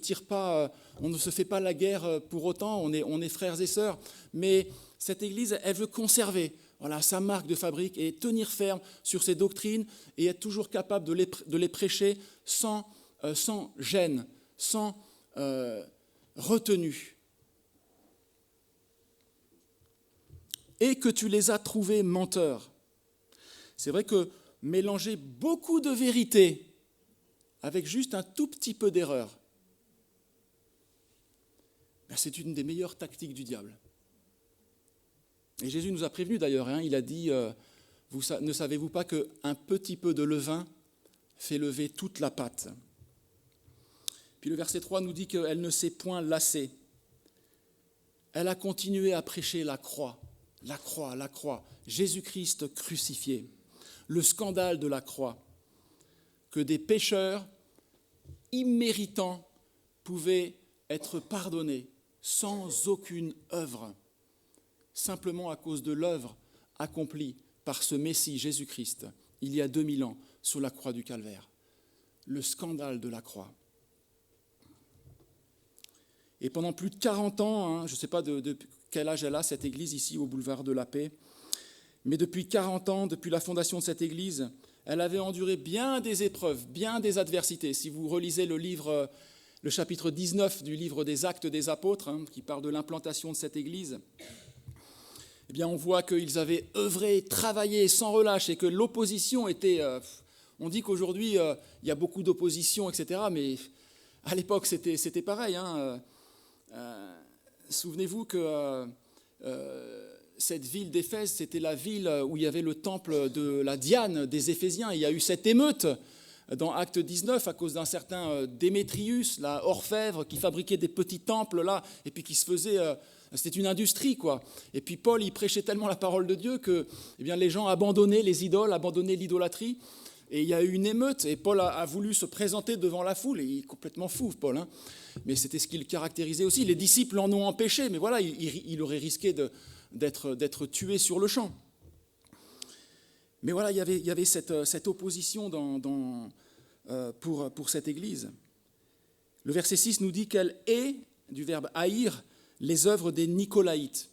fait pas la guerre pour autant, on est frères et sœurs, mais cette Église, elle veut conserver sa marque de fabrique et tenir ferme sur ses doctrines et être toujours capable de les prêcher sans gêne, sans retenue. Et que tu les as trouvés menteurs. C'est vrai que mélanger beaucoup de vérité avec juste un tout petit peu d'erreur, c'est une des meilleures tactiques du diable. Et Jésus nous a prévenus d'ailleurs, il a dit, ne savez-vous pas qu'un petit peu de levain fait lever toute la pâte. Puis le verset 3 nous dit qu'elle ne s'est point lassée. Elle a continué à prêcher la croix, la croix, la croix, Jésus-Christ crucifié. Le scandale de la croix, que des pécheurs imméritants pouvaient être pardonnés sans aucune œuvre, simplement à cause de l'œuvre accomplie par ce Messie Jésus-Christ, il y a 2000 ans, sur la croix du Calvaire. Le scandale de la croix. Et pendant plus de 40 ans, je ne sais pas de quel âge elle a, cette église ici au boulevard de la Paix, mais depuis 40 ans, depuis la fondation de cette église, elle avait enduré bien des épreuves, bien des adversités. Si vous relisez le chapitre 19 du livre des Actes des Apôtres, qui parle de l'implantation de cette église, eh bien on voit qu'ils avaient œuvré, travaillé sans relâche et que l'opposition était... on dit qu'aujourd'hui, il y a beaucoup d'opposition, etc., mais à l'époque, c'était pareil. Souvenez-vous que... cette ville d'Éphèse, c'était la ville où il y avait le temple de la Diane des Éphésiens. Il y a eu cette émeute dans Acte 19 à cause d'un certain Démétrius, là, orfèvre, qui fabriquait des petits temples là, et puis qui se faisait... c'était une industrie, quoi. Et puis Paul, il prêchait tellement la parole de Dieu que les gens abandonnaient les idoles, abandonnaient l'idolâtrie. Et il y a eu une émeute, et Paul a voulu se présenter devant la foule, et il est complètement fou, Paul. Mais c'était ce qui le caractérisait aussi. Les disciples en ont empêché, mais voilà, il aurait risqué d'être tué sur le champ. Mais voilà, il y avait cette opposition pour cette Église. Le verset 6 nous dit qu'elle est du verbe haïr, les œuvres des Nicolaïtes.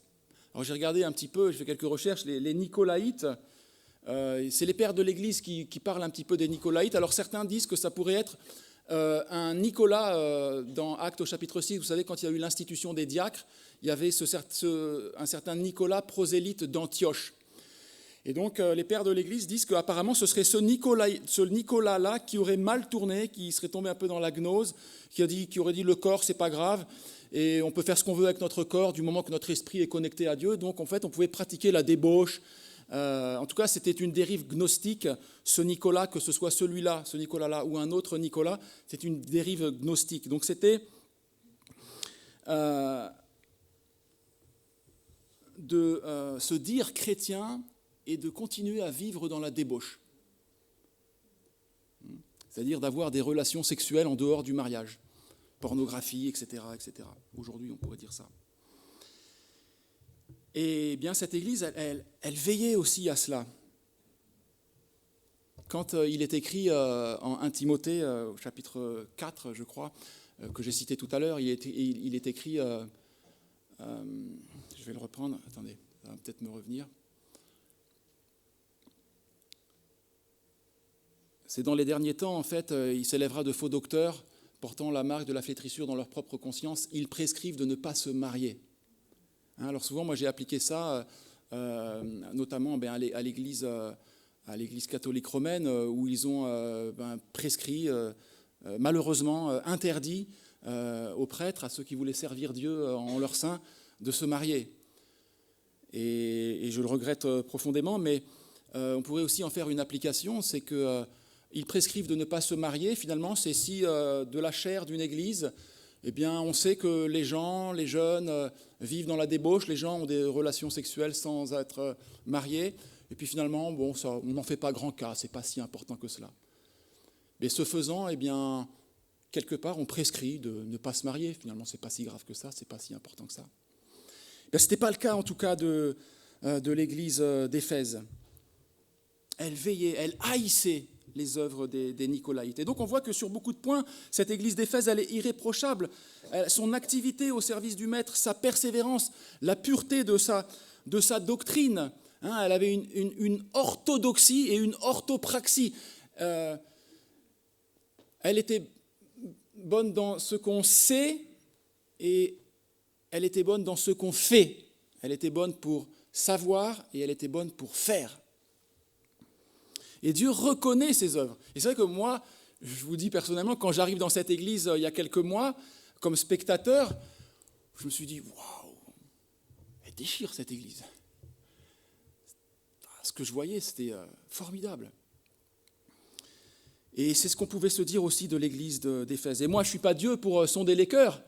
Alors j'ai regardé un petit peu, j'ai fait quelques recherches, les Nicolaïtes, c'est les pères de l'Église qui parlent un petit peu des Nicolaïtes. Alors certains disent que ça pourrait être un Nicolas dans Actes au chapitre 6, vous savez, quand il y a eu l'institution des diacres, il y avait un certain Nicolas prosélyte d'Antioche. Et donc les pères de l'Église disent qu'apparemment ce serait ce Nicolas-là qui aurait mal tourné, qui serait tombé un peu dans la gnose, qui aurait dit le corps c'est pas grave, et on peut faire ce qu'on veut avec notre corps du moment que notre esprit est connecté à Dieu. Donc en fait on pouvait pratiquer la débauche. En tout cas, c'était une dérive gnostique. Ce Nicolas, que ce soit celui-là, ce Nicolas-là, ou un autre Nicolas, c'est une dérive gnostique. Donc c'était de se dire chrétien et de continuer à vivre dans la débauche. C'est-à-dire d'avoir des relations sexuelles en dehors du mariage. Pornographie, etc., etc. Aujourd'hui, on pourrait dire ça. Et bien cette Église, elle veillait aussi à cela. Quand il est écrit en 1 Timothée, au chapitre 4, je crois, que j'ai cité tout à l'heure, il est écrit, je vais le reprendre, attendez, ça va peut-être me revenir. C'est dans les derniers temps, en fait, il s'élèvera de faux docteurs portant la marque de la flétrissure dans leur propre conscience. Ils prescrivent de ne pas se marier. Alors souvent, moi j'ai appliqué ça, notamment à l'Église catholique romaine, où ils ont prescrit, malheureusement interdit aux prêtres, à ceux qui voulaient servir Dieu en leur sein, de se marier. Et je le regrette profondément, mais on pourrait aussi en faire une application, c'est qu'ils prescrivent de ne pas se marier. Finalement, c'est si de la chair d'une Église, eh bien, on sait que les gens, les jeunes, vivent dans la débauche, les gens ont des relations sexuelles sans être mariés, et puis finalement, bon, ça, on n'en fait pas grand cas, c'est pas si important que cela. Mais ce faisant, eh bien, quelque part, on prescrit de ne pas se marier. Finalement, c'est pas si grave que ça, c'est pas si important que ça. Ce n'était pas le cas, en tout cas, de l'Église d'Éphèse. Elle veillait, elle haïssait les œuvres des Nicolaïtes. Et donc on voit que sur beaucoup de points, cette Église d'Éphèse, elle est irréprochable. Son activité au service du Maître, sa persévérance, la pureté de sa doctrine, elle avait une orthodoxie et une orthopraxie. Elle était bonne dans ce qu'on sait et elle était bonne dans ce qu'on fait. Elle était bonne pour savoir et elle était bonne pour faire. Et Dieu reconnaît ses œuvres. Et c'est vrai que moi, je vous dis personnellement, quand j'arrive dans cette église il y a quelques mois, comme spectateur, je me suis dit, waouh, elle déchire cette église. Ce que je voyais, c'était formidable. Et c'est ce qu'on pouvait se dire aussi de l'église d'Éphèse. Et moi, je ne suis pas Dieu pour sonder les cœurs.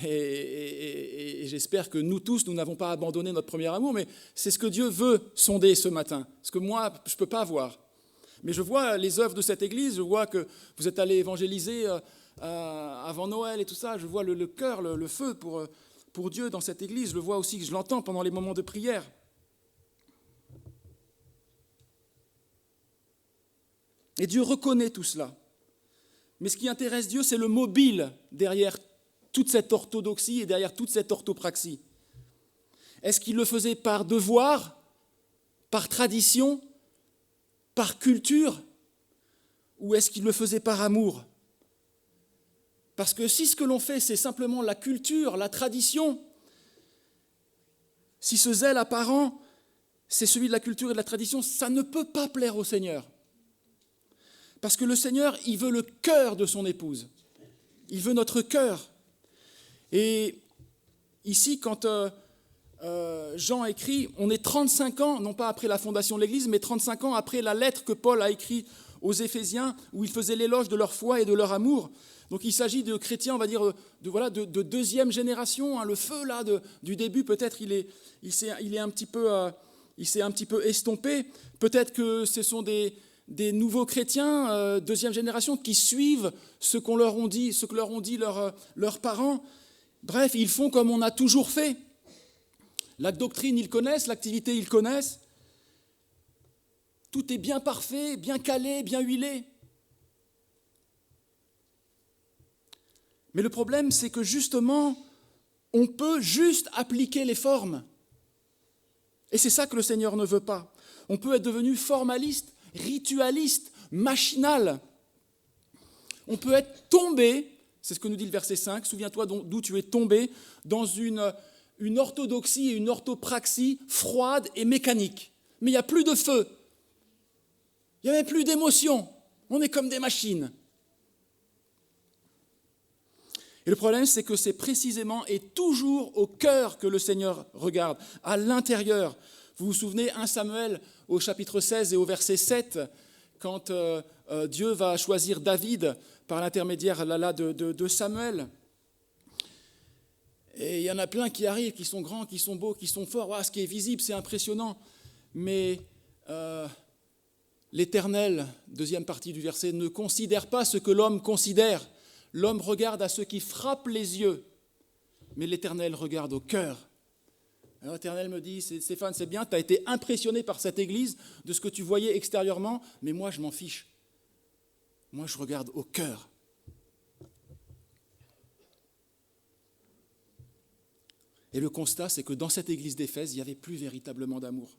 Et j'espère que nous tous, nous n'avons pas abandonné notre premier amour, mais c'est ce que Dieu veut sonder ce matin, ce que moi, je ne peux pas voir. Mais je vois les œuvres de cette église, je vois que vous êtes allés évangéliser avant Noël et tout ça, je vois le cœur, le feu pour Dieu dans cette église, je le vois aussi, je l'entends pendant les moments de prière. Et Dieu reconnaît tout cela. Mais ce qui intéresse Dieu, c'est le mobile derrière toute cette orthodoxie et derrière toute cette orthopraxie. Est-ce qu'il le faisait par devoir, par tradition, par culture, ou est-ce qu'il le faisait par amour? Parce que si ce que l'on fait, c'est simplement la culture, la tradition, si ce zèle apparent, c'est celui de la culture et de la tradition, ça ne peut pas plaire au Seigneur. Parce que le Seigneur, il veut le cœur de son épouse. Il veut notre cœur. Et ici, quand Jean écrit, on est 35 ans, non pas après la fondation de l'Église, mais 35 ans après la lettre que Paul a écrite aux Éphésiens, où il faisait l'éloge de leur foi et de leur amour. Donc il s'agit de chrétiens, on va dire, de deuxième génération. Le feu là, du début, peut-être il s'est un petit peu estompé. Peut-être que ce sont des nouveaux chrétiens, deuxième génération, qui suivent ce que leur ont dit leurs parents. Bref, ils font comme on a toujours fait. La doctrine, ils connaissent, l'activité, ils connaissent. Tout est bien parfait, bien calé, bien huilé. Mais le problème, c'est que justement, On peut juste appliquer les formes. Et c'est ça que le Seigneur ne veut pas. On peut être devenu formaliste, ritualiste, machinal. On peut être tombé, c'est ce que nous dit le verset 5, souviens-toi d'où tu es tombé, dans une orthodoxie et une orthopraxie froide et mécanique. Mais il n'y a plus de feu. Il n'y avait plus d'émotion. On est comme des machines. Et le problème, c'est que c'est précisément et toujours au cœur que le Seigneur regarde, à l'intérieur. Vous vous souvenez, 1 Samuel au chapitre 16 et au verset 7, quand Dieu va choisir David par l'intermédiaire de Samuel. Et il y en a plein qui arrivent, qui sont grands, qui sont beaux, qui sont forts. Wow, ce qui est visible, c'est impressionnant. Mais l'Éternel, deuxième partie du verset, ne considère pas ce que l'homme considère. L'homme regarde à ce qui frappe les yeux, mais l'Éternel regarde au cœur. Alors l'Éternel me dit, Stéphane, c'est bien, tu as été impressionné par cette église, de ce que tu voyais extérieurement, mais moi je m'en fiche. Moi je regarde au cœur. Et le constat, c'est que dans cette église d'Éphèse, il n'y avait plus véritablement d'amour.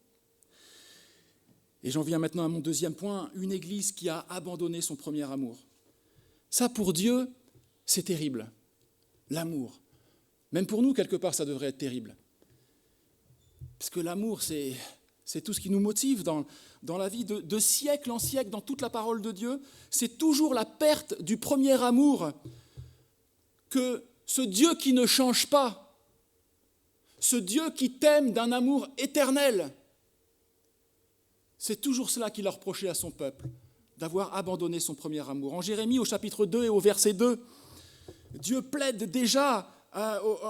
Et j'en viens maintenant à mon deuxième point, une église qui a abandonné son premier amour. Ça, pour Dieu, c'est terrible. L'amour. Même pour nous, quelque part, ça devrait être terrible. Parce que l'amour, c'est tout ce qui nous motive dans la vie. De siècle en siècle, dans toute la parole de Dieu, c'est toujours la perte du premier amour que ce Dieu qui ne change pas, ce Dieu qui t'aime d'un amour éternel, c'est toujours cela qu'il a reproché à son peuple, d'avoir abandonné son premier amour. En Jérémie, au chapitre 2 et au verset 2, Dieu plaide déjà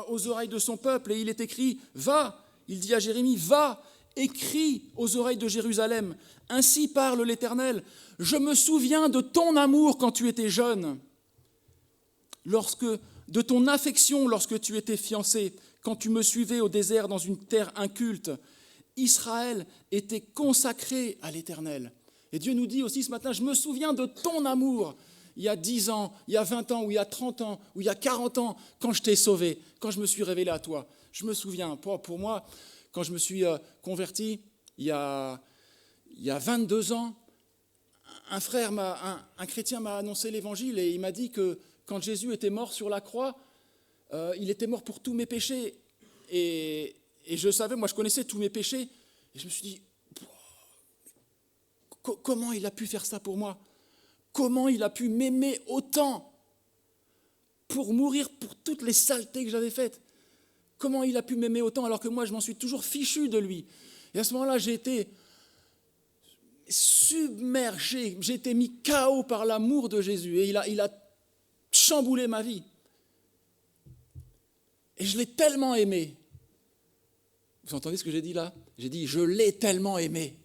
aux oreilles de son peuple et il est écrit « Va », il dit à Jérémie « Va, écris aux oreilles de Jérusalem, ainsi parle l'Éternel, je me souviens de ton amour quand tu étais jeune, de ton affection lorsque tu étais fiancé, quand tu me suivais au désert dans une terre inculte. Israël était consacré à l'Éternel. » Et Dieu nous dit aussi ce matin, je me souviens de ton amour, il y a 10 ans, il y a 20 ans, ou il y a 30 ans, ou il y a 40 ans, quand je t'ai sauvé, quand je me suis révélé à toi. Je me souviens, pour moi, quand je me suis converti, il y a 22 ans, un chrétien m'a annoncé l'évangile et il m'a dit que quand Jésus était mort sur la croix, il était mort pour tous mes péchés. Et je savais, moi je connaissais tous mes péchés, et je me suis dit, comment il a pu faire ça pour moi ? Comment il a pu m'aimer autant pour mourir pour toutes les saletés que j'avais faites ? Comment il a pu m'aimer autant alors que moi je m'en suis toujours fichu de lui ? Et à ce moment-là, j'ai été submergé, j'ai été mis KO par l'amour de Jésus et il a chamboulé ma vie. Et je l'ai tellement aimé. Vous entendez ce que j'ai dit là ? J'ai dit, je l'ai tellement aimé.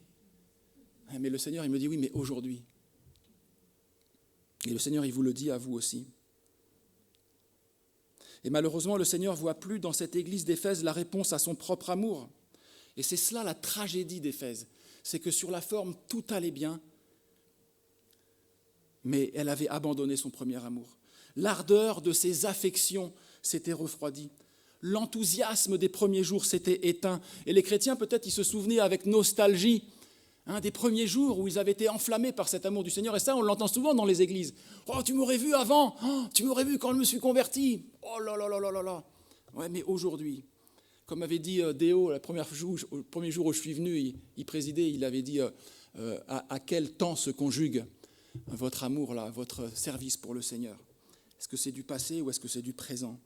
Mais le Seigneur, il me dit, oui, mais aujourd'hui. Et le Seigneur, il vous le dit à vous aussi. Et malheureusement, le Seigneur ne voit plus dans cette église d'Éphèse la réponse à son propre amour. Et c'est cela la tragédie d'Éphèse. C'est que sur la forme, tout allait bien, mais elle avait abandonné son premier amour. L'ardeur de ses affections s'était refroidie. L'enthousiasme des premiers jours s'était éteint. Et les chrétiens, peut-être, ils se souvenaient avec nostalgie des premiers jours où ils avaient été enflammés par cet amour du Seigneur. Et ça, on l'entend souvent dans les églises. « Oh, tu m'aurais vu avant. Oh, tu m'aurais vu quand je me suis converti. Oh là là là là là là. » Ouais, mais aujourd'hui, comme avait dit Déo, le premier jour où je suis venu, il présidait, il avait dit à quel temps se conjugue votre amour, là, votre service pour le Seigneur ? Est-ce que c'est du passé ou est-ce que c'est du présent ?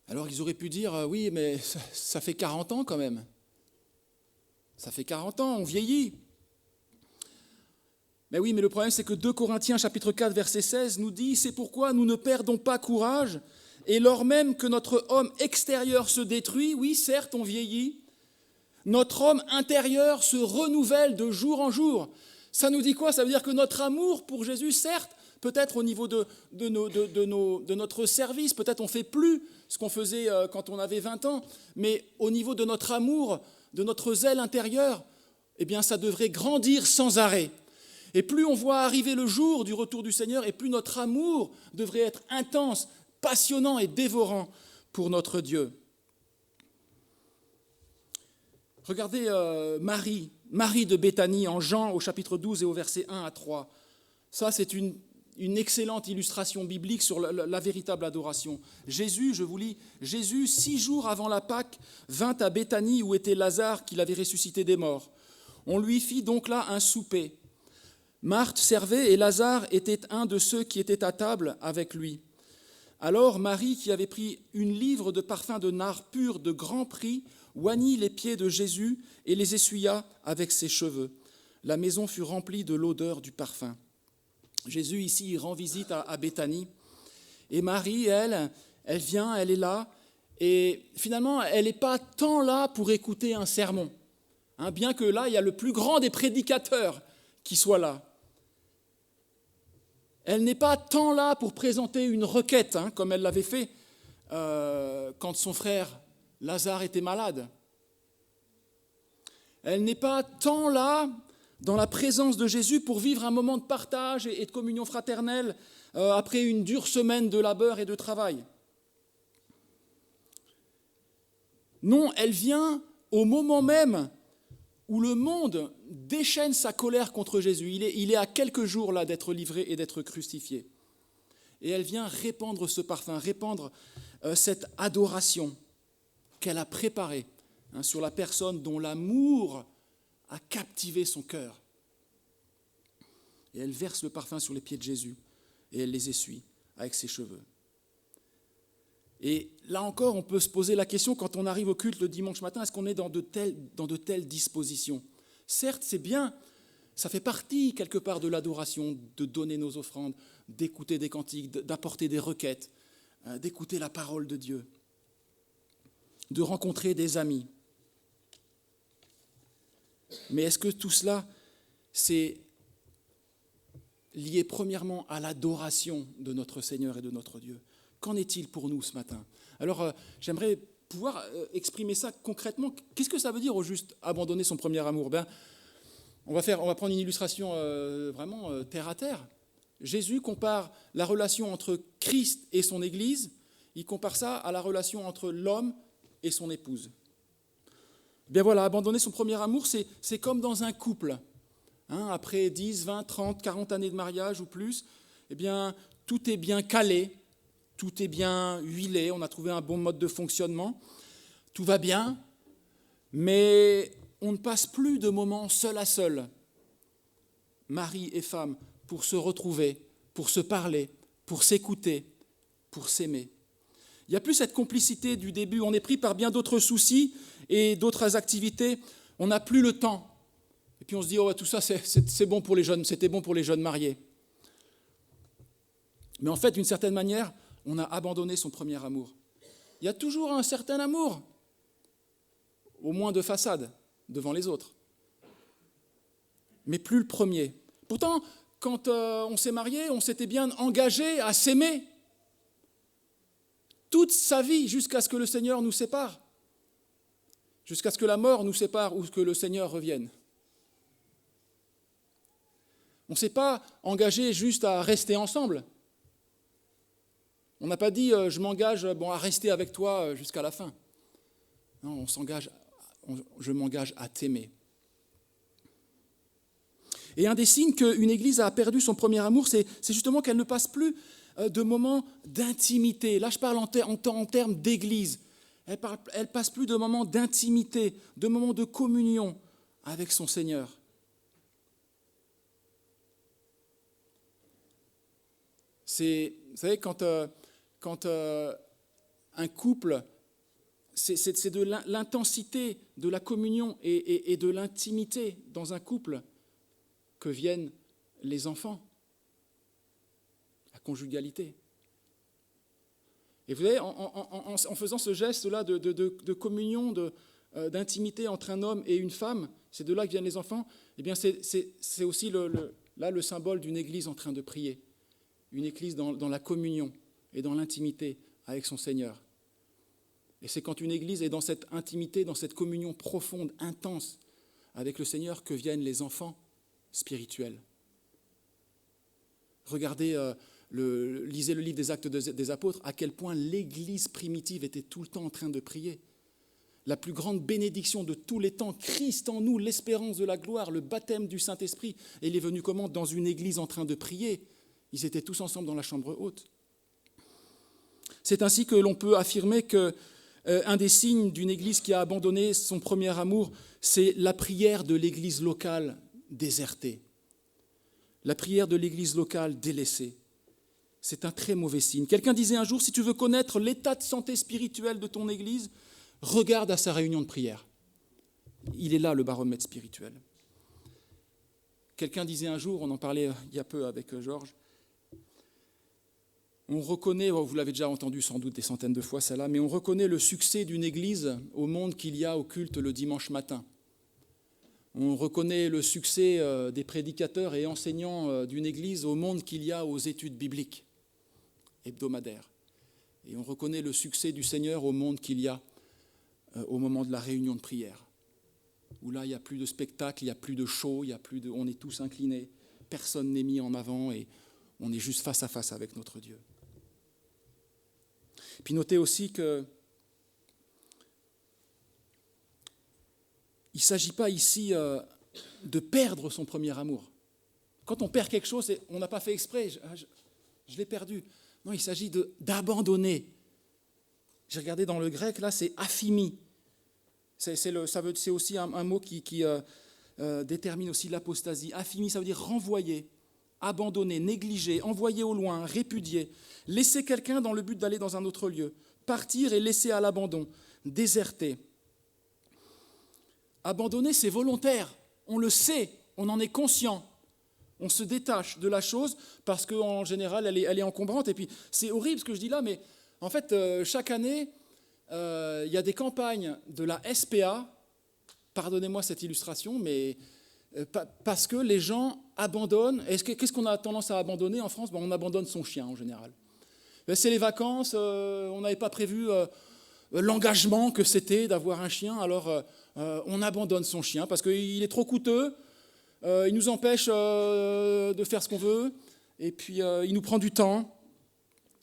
Alors ils auraient pu dire, oui, mais ça fait 40 ans quand même. Ça fait 40 ans, on vieillit. Mais oui, mais le problème, c'est que 2 Corinthiens, chapitre 4, verset 16, nous dit, c'est pourquoi nous ne perdons pas courage, et lors même que notre homme extérieur se détruit, oui, certes, on vieillit, notre homme intérieur se renouvelle de jour en jour. Ça nous dit quoi ? Ça veut dire que notre amour pour Jésus, certes, peut-être au niveau de notre service, peut-être on ne fait plus ce qu'on faisait quand on avait 20 ans, mais au niveau de notre amour, de notre zèle intérieur, eh bien ça devrait grandir sans arrêt. Et plus on voit arriver le jour du retour du Seigneur, et plus notre amour devrait être intense, passionnant et dévorant pour notre Dieu. Regardez Marie de Béthanie en Jean au chapitre 12 et au verset 1 à 3. Ça, c'est une excellente illustration biblique sur la véritable adoration. Jésus, je vous lis, Jésus, 6 jours avant la Pâque, vint à Béthanie où était Lazare qu'il avait ressuscité des morts. On lui fit donc là un souper. Marthe servait et Lazare était un de ceux qui étaient à table avec lui. Alors Marie, qui avait pris une livre de parfum de nard pur de grand prix, oignit les pieds de Jésus et les essuya avec ses cheveux. La maison fut remplie de l'odeur du parfum. Jésus ici rend visite à Béthanie. Et Marie, elle vient, elle est là. Et finalement, elle n'est pas tant là pour écouter un sermon. Bien que là, il y a le plus grand des prédicateurs qui soit là. Elle n'est pas tant là pour présenter une requête, comme elle l'avait fait quand son frère Lazare était malade. Elle n'est pas tant là dans la présence de Jésus pour vivre un moment de partage et de communion fraternelle après une dure semaine de labeur et de travail. Non, elle vient au moment même où le monde déchaîne sa colère contre Jésus. Il est à quelques jours là d'être livré et d'être crucifié. Et elle vient répandre ce parfum, répandre cette adoration qu'elle a préparée sur la personne dont l'amour a captivé son cœur. Et elle verse le parfum sur les pieds de Jésus et elle les essuie avec ses cheveux. Et là encore, on peut se poser la question, quand on arrive au culte le dimanche matin, est-ce qu'on est dans de telles dispositions ? Certes, c'est bien, ça fait partie quelque part de l'adoration, de donner nos offrandes, d'écouter des cantiques, d'apporter des requêtes, d'écouter la parole de Dieu, de rencontrer des amis. Mais est-ce que tout cela, c'est lié premièrement à l'adoration de notre Seigneur et de notre Dieu ? Qu'en est-il pour nous ce matin ? Alors, j'aimerais pouvoir exprimer ça concrètement. Qu'est-ce que ça veut dire au juste abandonner son premier amour ? On va prendre une illustration vraiment terre à terre. Jésus compare la relation entre Christ et son Église, il compare ça à la relation entre l'homme et son épouse. Voilà, abandonner son premier amour, c'est comme dans un couple. Après 10, 20, 30, 40 années de mariage ou plus, tout est bien calé. Tout est bien huilé, on a trouvé un bon mode de fonctionnement, tout va bien, mais on ne passe plus de moments seul à seul, mari et femme, pour se retrouver, pour se parler, pour s'écouter, pour s'aimer. Il n'y a plus cette complicité du début, on est pris par bien d'autres soucis et d'autres activités, on n'a plus le temps. Et puis on se dit, tout ça c'est bon pour les jeunes, c'était bon pour les jeunes mariés. Mais en fait, d'une certaine manière, on a abandonné son premier amour. Il y a toujours un certain amour, au moins de façade, devant les autres. Mais plus le premier. Pourtant, quand on s'est marié, on s'était bien engagé à s'aimer toute sa vie jusqu'à ce que le Seigneur nous sépare, jusqu'à ce que la mort nous sépare ou que le Seigneur revienne. On ne s'est pas engagé juste à rester ensemble. On n'a pas dit « je m'engage à rester avec toi jusqu'à la fin ». Non, je m'engage à t'aimer. Et un des signes qu'une église a perdu son premier amour, c'est justement qu'elle ne passe plus de moments d'intimité. Là, je parle en termes d'église. Elle passe plus de moments d'intimité, de moments de communion avec son Seigneur. Vous savez, quand un couple, c'est de l'intensité de la communion et de l'intimité dans un couple que viennent les enfants, la conjugalité. Et vous voyez, en faisant ce geste-là de communion, d'intimité entre un homme et une femme, c'est de là que viennent les enfants, c'est aussi le symbole d'une église en train de prier, une église dans la communion et dans l'intimité avec son Seigneur. Et c'est quand une église est dans cette intimité, dans cette communion profonde, intense avec le Seigneur que viennent les enfants spirituels. Regardez, lisez le livre des Actes des Apôtres, à quel point l'Église primitive était tout le temps en train de prier. La plus grande bénédiction de tous les temps, Christ en nous, l'espérance de la gloire, le baptême du Saint-Esprit. Et il est venu comment? Dans une église en train de prier. Ils étaient tous ensemble dans la chambre haute. C'est ainsi que l'on peut affirmer qu'un des signes d'une église qui a abandonné son premier amour, c'est la prière de l'église locale désertée. La prière de l'église locale délaissée. C'est un très mauvais signe. Quelqu'un disait un jour, si tu veux connaître l'état de santé spirituelle de ton église, regarde à sa réunion de prière. Il est là le baromètre spirituel. Quelqu'un disait un jour, on en parlait il y a peu avec Georges, on reconnaît, vous l'avez déjà entendu sans doute des centaines de fois celle-là, mais on reconnaît le succès d'une église au monde qu'il y a au culte le dimanche matin. On reconnaît le succès des prédicateurs et enseignants d'une église au monde qu'il y a aux études bibliques hebdomadaires. Et on reconnaît le succès du Seigneur au monde qu'il y a au moment de la réunion de prière, où là, il n'y a plus de spectacle, il n'y a plus de show, on est tous inclinés, personne n'est mis en avant et on est juste face à face avec notre Dieu. Puis notez aussi que il ne s'agit pas ici de perdre son premier amour. Quand on perd quelque chose, on n'a pas fait exprès, je l'ai perdu. Non, il s'agit d'abandonner. J'ai regardé dans le grec, là, c'est aphimi. C'est aussi un mot qui détermine aussi l'apostasie. Aphimi, ça veut dire renvoyer, abandonner, négliger, envoyer au loin, répudier, laisser quelqu'un dans le but d'aller dans un autre lieu, partir et laisser à l'abandon, déserter. Abandonner, c'est volontaire, on le sait, on en est conscient. On se détache de la chose parce qu'en général, elle est encombrante. Et puis, c'est horrible ce que je dis là, mais en fait, chaque année, il y a des campagnes de la SPA, pardonnez-moi cette illustration, mais parce que les gens abandonnent. Qu'est-ce qu'on a tendance à abandonner en France? On abandonne son chien en général. C'est les vacances, on n'avait pas prévu l'engagement que c'était d'avoir un chien, alors on abandonne son chien parce qu'il est trop coûteux, il nous empêche de faire ce qu'on veut, et puis il nous prend du temps.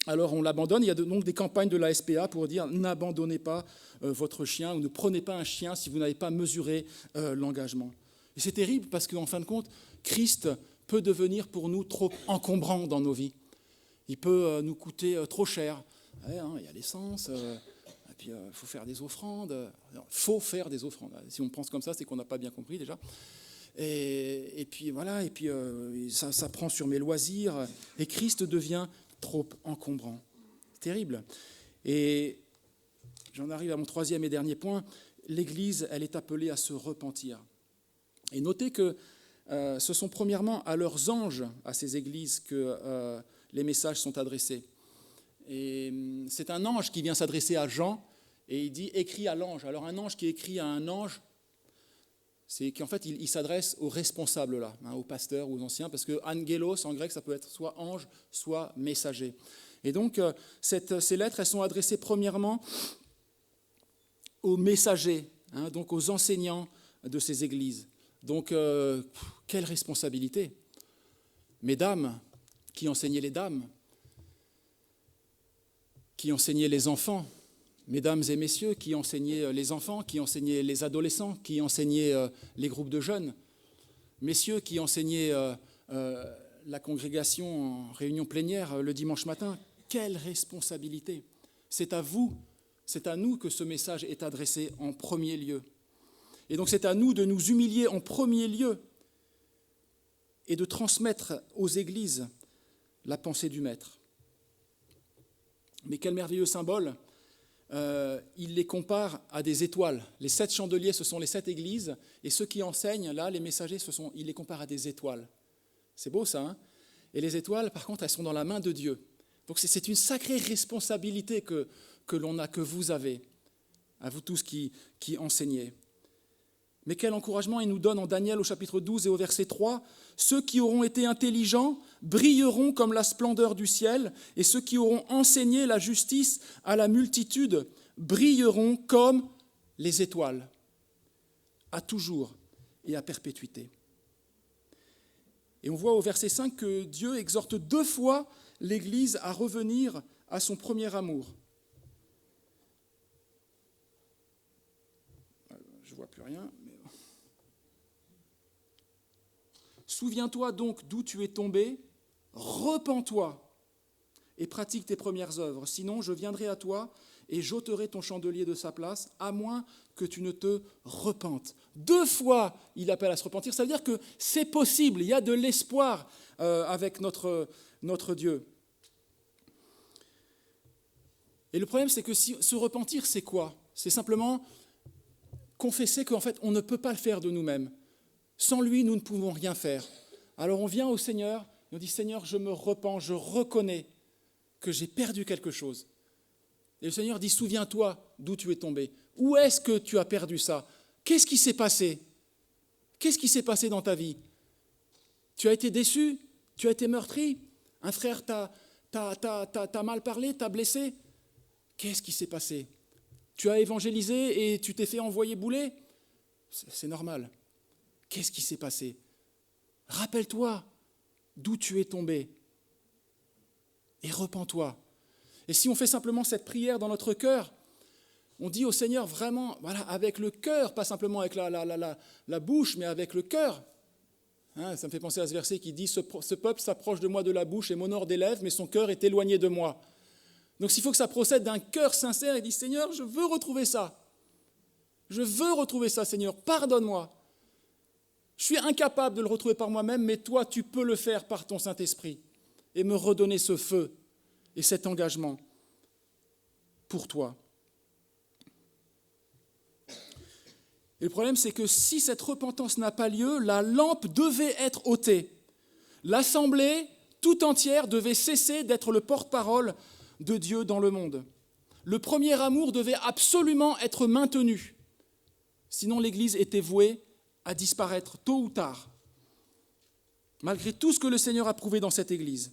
Alors on l'abandonne. Il y a donc des campagnes de la SPA pour dire n'abandonnez pas votre chien ou ne prenez pas un chien si vous n'avez pas mesuré l'engagement. Et c'est terrible parce qu'en fin de compte, Christ peut devenir pour nous trop encombrant dans nos vies. Il peut nous coûter trop cher. Ouais, hein, il y a l'essence, et puis il faut faire des offrandes. Il faut faire des offrandes. Si on pense comme ça, c'est qu'on n'a pas bien compris déjà. Et puis voilà, et puis ça prend sur mes loisirs. Et Christ devient trop encombrant. Terrible. Et j'en arrive à mon troisième et dernier point. L'Église, elle est appelée à se repentir. Et notez que ce sont premièrement à leurs anges, à ces églises, que les messages sont adressés. Et c'est un ange qui vient s'adresser à Jean, et il dit « écris à l'ange ». Alors un ange qui écrit à un ange, c'est qu'en fait, il s'adresse aux responsables là, hein, aux pasteurs, aux anciens, parce que angelos, en grec, ça peut être soit ange, soit messager. Et donc, ces lettres, elles sont adressées premièrement aux messagers, hein, donc aux enseignants de ces églises. Donc, quelle responsabilité. Mesdames, qui enseignaient les dames, qui enseignaient les enfants, mesdames et messieurs, qui enseignaient les enfants, qui enseignaient les adolescents, qui enseignaient les groupes de jeunes, messieurs qui enseignaient la congrégation en réunion plénière le dimanche matin. Quelle responsabilité! C'est à vous, c'est à nous que ce message est adressé en premier lieu. Et donc c'est à nous de nous humilier en premier lieu et de transmettre aux églises la pensée du Maître. Mais quel merveilleux symbole! Il les compare à des étoiles. Les 7 chandeliers, ce sont les 7 églises, et ceux qui enseignent, là, les messagers, il les compare à des étoiles. C'est beau ça, hein? Et les étoiles, par contre, elles sont dans la main de Dieu. Donc c'est une sacrée responsabilité que l'on a, que vous avez, à vous tous qui enseignez. Mais quel encouragement il nous donne en Daniel au chapitre 12 et au verset 3. « Ceux qui auront été intelligents brilleront comme la splendeur du ciel, et ceux qui auront enseigné la justice à la multitude brilleront comme les étoiles. » À toujours et à perpétuité. Et on voit au verset 5 que Dieu exhorte 2 fois l'Église à revenir à son premier amour. Je ne vois plus rien. Mais... Souviens-toi donc d'où tu es tombé, repens-toi et pratique tes premières œuvres. Sinon, je viendrai à toi et j'ôterai ton chandelier de sa place, à moins que tu ne te repentes. 2 fois, il appelle à se repentir. Ça veut dire que c'est possible, il y a de l'espoir avec notre Dieu. Et le problème, c'est que se repentir, c'est quoi ? C'est simplement confesser qu'en fait, on ne peut pas le faire de nous-mêmes. Sans lui, nous ne pouvons rien faire. Alors on vient au Seigneur, et on dit, Seigneur, je me repens, je reconnais que j'ai perdu quelque chose. Et le Seigneur dit, souviens-toi d'où tu es tombé. Où est-ce que tu as perdu ça ? Qu'est-ce qui s'est passé ? Qu'est-ce qui s'est passé dans ta vie ? Tu as été déçu ? Tu as été meurtri ? Un frère t'a mal parlé, t'a blessé ? Qu'est-ce qui s'est passé ? Tu as évangélisé et tu t'es fait envoyer bouler ? C'est normal. Qu'est-ce qui s'est passé ? Rappelle-toi d'où tu es tombé et repens-toi. Et si on fait simplement cette prière dans notre cœur, on dit au Seigneur vraiment, voilà, avec le cœur, pas simplement avec la bouche, mais avec le cœur. Hein, ça me fait penser à ce verset qui dit « Ce peuple s'approche de moi de la bouche et m'honore des lèvres, mais son cœur est éloigné de moi. » Donc s'il faut que ça procède d'un cœur sincère, il dit « Seigneur, je veux retrouver ça. Je veux retrouver ça, Seigneur, pardonne-moi. Je suis incapable de le retrouver par moi-même, mais toi, tu peux le faire par ton Saint-Esprit et me redonner ce feu et cet engagement pour toi. » Et le problème, c'est que si cette repentance n'a pas lieu, la lampe devait être ôtée. L'assemblée tout entière devait cesser d'être le porte-parole de Dieu dans le monde. Le premier amour devait absolument être maintenu. Sinon, l'Église était vouée à disparaître tôt ou tard, malgré tout ce que le Seigneur a prouvé dans cette Église.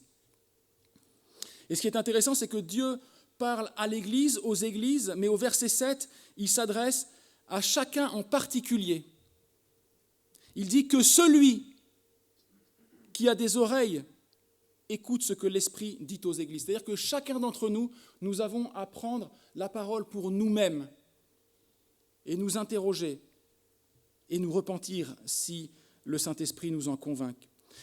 Et ce qui est intéressant, c'est que Dieu parle à l'Église, aux églises, mais au verset 7, il s'adresse à chacun en particulier. Il dit que celui qui a des oreilles écoute ce que l'Esprit dit aux églises. C'est-à-dire que chacun d'entre nous, nous avons à prendre la parole pour nous-mêmes et nous interroger et nous repentir si le Saint-Esprit nous en convainc.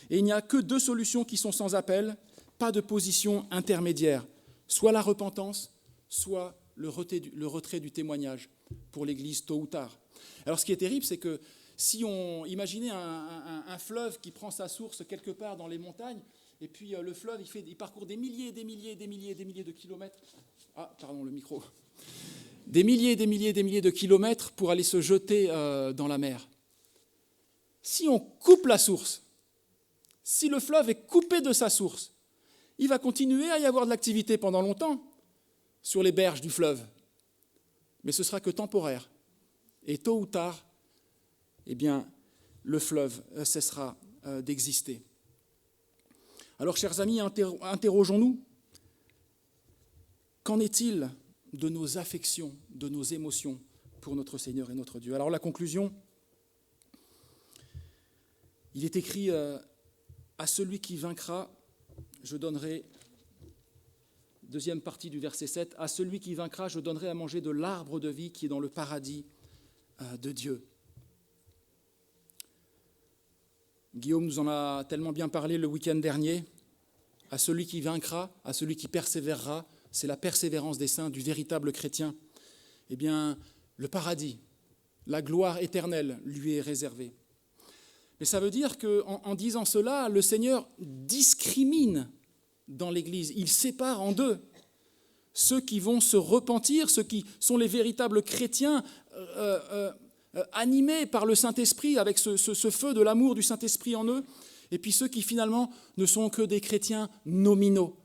Et il n'y a que 2 solutions qui sont sans appel, pas de position intermédiaire, soit la repentance, soit le retrait du témoignage pour l'Église tôt ou tard. Alors ce qui est terrible, c'est que si on imaginait un fleuve qui prend sa source quelque part dans les montagnes, et puis le fleuve, il parcourt des milliers de kilomètres. Ah, pardon, le micro. Des milliers de kilomètres pour aller se jeter dans la mer. Si on coupe la source, si le fleuve est coupé de sa source, il va continuer à y avoir de l'activité pendant longtemps sur les berges du fleuve. Mais ce sera que temporaire. Et tôt ou tard, eh bien, le fleuve cessera d'exister. Alors, chers amis, interrogeons-nous. Qu'en est-il de nos affections, de nos émotions pour notre Seigneur et notre Dieu ? Alors, la conclusion, il est écrit à celui qui vaincra, je donnerai, deuxième partie du verset 7, à celui qui vaincra, je donnerai à manger de l'arbre de vie qui est dans le paradis de Dieu. Guillaume nous en a tellement bien parlé le week-end dernier. À celui qui vaincra, à celui qui persévérera, c'est la persévérance des saints, du véritable chrétien. Eh bien, le paradis, la gloire éternelle lui est réservée. Mais ça veut dire qu'en disant cela, le Seigneur discrimine dans l'Église. Il sépare en 2. Ceux qui vont se repentir, ceux qui sont les véritables chrétiens animés par le Saint-Esprit, avec ce feu de l'amour du Saint-Esprit en eux, et puis ceux qui finalement ne sont que des chrétiens nominaux.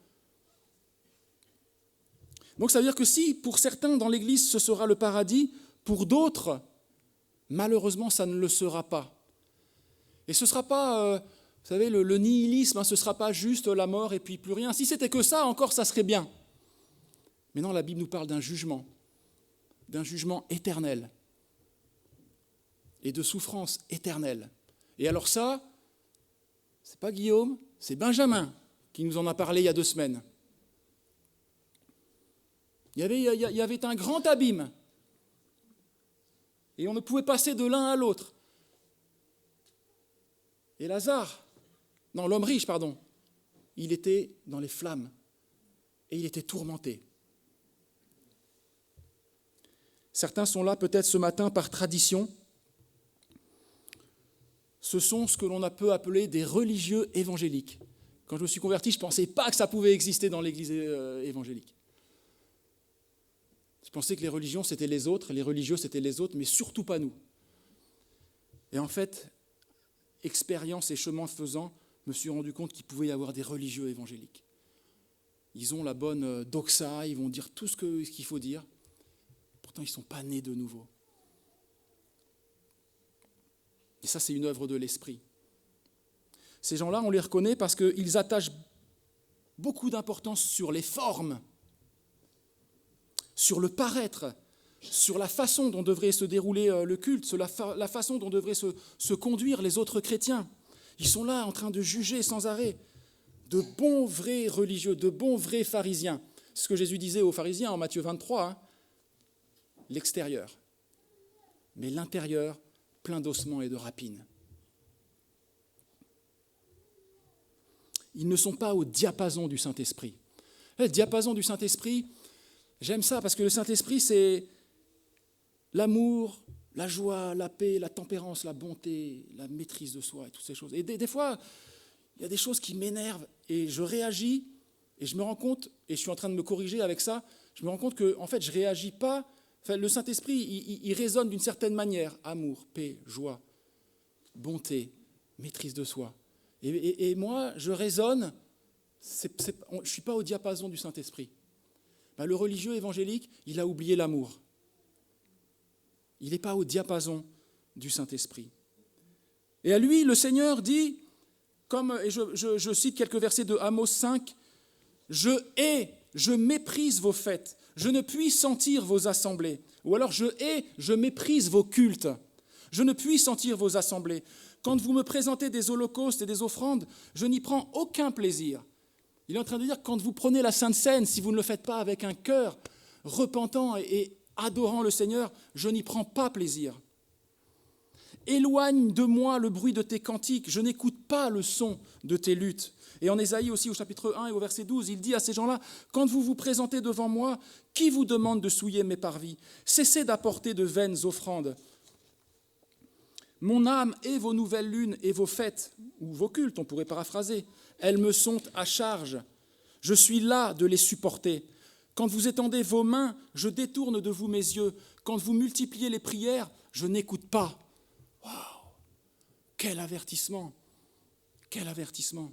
Donc ça veut dire que si pour certains dans l'Église ce sera le paradis, pour d'autres, malheureusement ça ne le sera pas. Et ce ne sera pas, vous savez, le nihilisme, ce ne sera pas juste la mort et puis plus rien. Si c'était que ça, encore ça serait bien. Mais non, la Bible nous parle d'un jugement éternel. et de souffrance éternelle. Et alors ça, c'est pas Guillaume, c'est Benjamin qui nous en a parlé il y a 2 semaines. Il y avait un grand abîme. Et on ne pouvait passer de l'un à l'autre. Et l'homme riche, il était dans les flammes. Et il était tourmenté. Certains sont là peut-être ce matin par tradition. Ce sont ce que l'on peut appeler des religieux évangéliques. Quand je me suis converti, je ne pensais pas que ça pouvait exister dans l'église évangélique. Je pensais que les religions, c'était les autres, les religieux, c'était les autres, mais surtout pas nous. Et en fait, expérience et chemin faisant, je me suis rendu compte qu'il pouvait y avoir des religieux évangéliques. Ils ont la bonne doxa, ils vont dire tout ce qu'il faut dire. Pourtant, ils ne sont pas nés de nouveau. Et ça, c'est une œuvre de l'esprit. Ces gens-là, on les reconnaît parce qu'ils attachent beaucoup d'importance sur les formes, sur le paraître, sur la façon dont devrait se dérouler le culte, sur la façon dont devraient se conduire les autres chrétiens. Ils sont là en train de juger sans arrêt de bons vrais religieux, de bons vrais pharisiens. C'est ce que Jésus disait aux pharisiens en Matthieu 23, l'extérieur. Mais l'intérieur, plein d'ossements et de rapines. Ils ne sont pas au diapason du Saint-Esprit. Le diapason du Saint-Esprit, j'aime ça parce que le Saint-Esprit, c'est l'amour, la joie, la paix, la tempérance, la bonté, la maîtrise de soi et toutes ces choses. Et des fois, il y a des choses qui m'énervent et je réagis et je me rends compte, et je suis en train de me corriger avec ça, je me rends compte que en fait, je ne réagis pas. Enfin, le Saint-Esprit, il résonne d'une certaine manière. Amour, paix, joie, bonté, maîtrise de soi. Et moi, je résonne, je ne suis pas au diapason du Saint-Esprit. Le religieux évangélique, il a oublié l'amour. Il n'est pas au diapason du Saint-Esprit. Et à lui, le Seigneur dit, et je cite quelques versets de Amos 5, « Je hais, je méprise vos fêtes, je ne puis sentir vos assemblées. » Ou alors « Je hais, je méprise vos cultes, je ne puis sentir vos assemblées. Quand vous me présentez des holocaustes et des offrandes, je n'y prends aucun plaisir. » Il est en train de dire, quand vous prenez la Sainte Seine, si vous ne le faites pas avec un cœur repentant et adorant le Seigneur, je n'y prends pas plaisir. Éloigne de moi le bruit de tes cantiques, je n'écoute pas le son de tes luttes. Et en Ésaïe aussi, au chapitre 1 et au verset 12, il dit à ces gens-là, « Quand vous vous présentez devant moi, qui vous demande de souiller mes parvis? Cessez d'apporter de vaines offrandes. Mon âme et vos nouvelles lunes et vos fêtes, ou vos cultes, on pourrait paraphraser, elles me sont à charge. Je suis là de les supporter. Quand vous étendez vos mains, je détourne de vous mes yeux. Quand vous multipliez les prières, je n'écoute pas. » Waouh! Quel avertissement! Quel avertissement!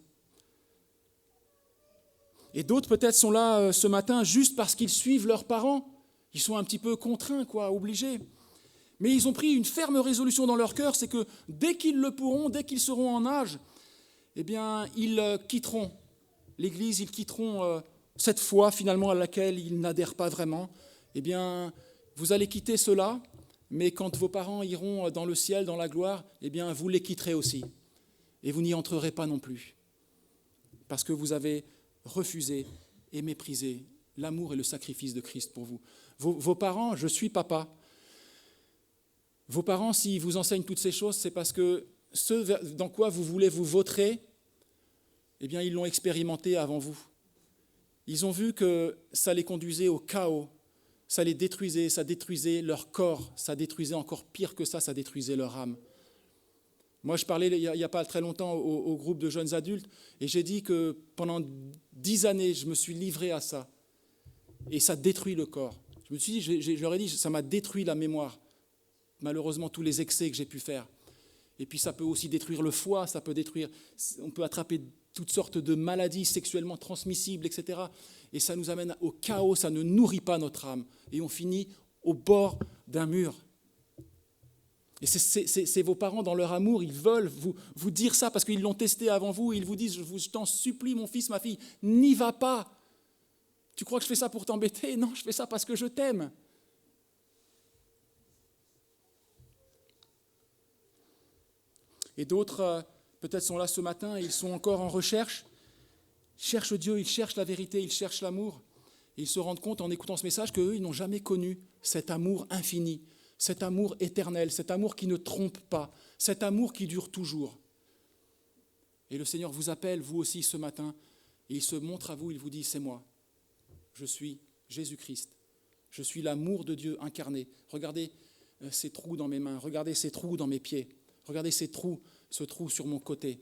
Et d'autres peut-être sont là ce matin juste parce qu'ils suivent leurs parents. Ils sont un petit peu contraints, obligés. Mais ils ont pris une ferme résolution dans leur cœur, c'est que dès qu'ils le pourront, dès qu'ils seront en âge, eh bien, ils quitteront l'Église, ils quitteront cette foi finalement à laquelle ils n'adhèrent pas vraiment. Eh bien, vous allez quitter cela, mais quand vos parents iront dans le ciel, dans la gloire, eh bien, vous les quitterez aussi. Et vous n'y entrerez pas non plus. Parce que vous avez refusé et méprisé l'amour et le sacrifice de Christ pour vous. Vos parents, je suis papa. Vos parents, s'ils vous enseignent toutes ces choses, c'est parce que ce dans quoi vous voulez vous vautrer, eh bien, ils l'ont expérimenté avant vous. Ils ont vu que ça les conduisait au chaos, ça les détruisait, ça détruisait leur corps, ça détruisait encore pire que ça détruisait leur âme. Moi, je parlais il n'y a pas très longtemps au groupe de jeunes adultes et j'ai dit que pendant 10 années, je me suis livré à ça et ça détruit le corps. Je me suis dit, je leur ai dit, ça m'a détruit la mémoire. Malheureusement, tous les excès que j'ai pu faire. Et puis, ça peut aussi détruire le foie, on peut attraper toutes sortes de maladies sexuellement transmissibles, etc. Et ça nous amène au chaos, ça ne nourrit pas notre âme. Et on finit au bord d'un mur. Et c'est vos parents, dans leur amour, ils veulent vous dire ça parce qu'ils l'ont testé avant vous. Ils vous disent, je t'en supplie, mon fils, ma fille, n'y va pas. Tu crois que je fais ça pour t'embêter? Non, je fais ça parce que je t'aime. Et d'autres, peut-être, sont là ce matin et ils sont encore en recherche. Ils cherchent Dieu, ils cherchent la vérité, ils cherchent l'amour. Et ils se rendent compte en écoutant ce message qu'eux, ils n'ont jamais connu cet amour infini, cet amour éternel, cet amour qui ne trompe pas, cet amour qui dure toujours. Et le Seigneur vous appelle, vous aussi, ce matin, et il se montre à vous, il vous dit, c'est moi. Je suis Jésus-Christ. Je suis l'amour de Dieu incarné. Regardez ces trous dans mes mains, regardez ces trous dans mes pieds, regardez ce trou sur mon côté.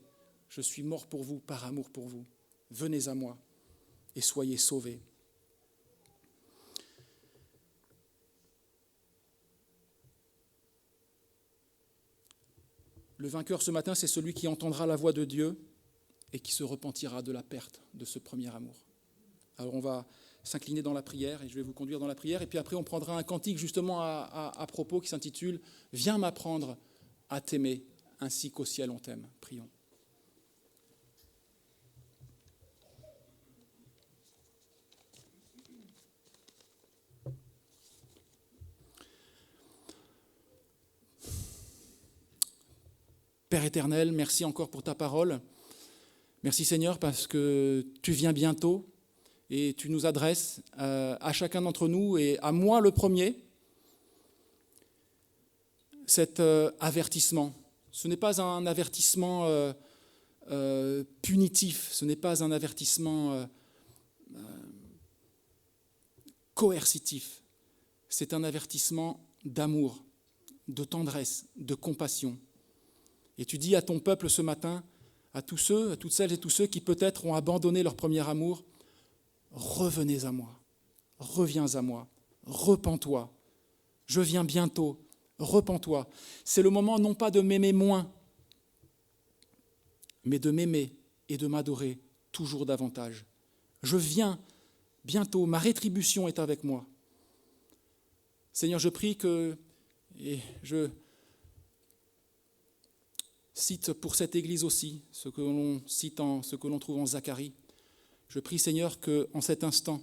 Je suis mort pour vous, par amour pour vous. Venez à moi et soyez sauvés. Le vainqueur ce matin, c'est celui qui entendra la voix de Dieu et qui se repentira de la perte de ce premier amour. Alors on va s'incliner dans la prière et je vais vous conduire dans la prière. Et puis après, on prendra un cantique justement à propos qui s'intitule « Viens m'apprendre à t'aimer ainsi qu'au ciel on t'aime ». Prions. Père éternel, merci encore pour ta parole. Merci Seigneur parce que tu viens bientôt et tu nous adresses à chacun d'entre nous et à moi le premier, cet avertissement. Ce n'est pas un avertissement punitif, ce n'est pas un avertissement coercitif. C'est un avertissement d'amour, de tendresse, de compassion. Et tu dis à ton peuple ce matin, à tous ceux, à toutes celles et tous ceux qui peut-être ont abandonné leur premier amour, revenez à moi, reviens à moi, repens-toi, je viens bientôt, repens-toi. C'est le moment non pas de m'aimer moins, mais de m'aimer et de m'adorer toujours davantage. Je viens bientôt, ma rétribution est avec moi. Seigneur, je prie que, et je cite pour cette Église aussi, ce que l'on trouve en Zacharie. Je prie, Seigneur, qu'en cet instant,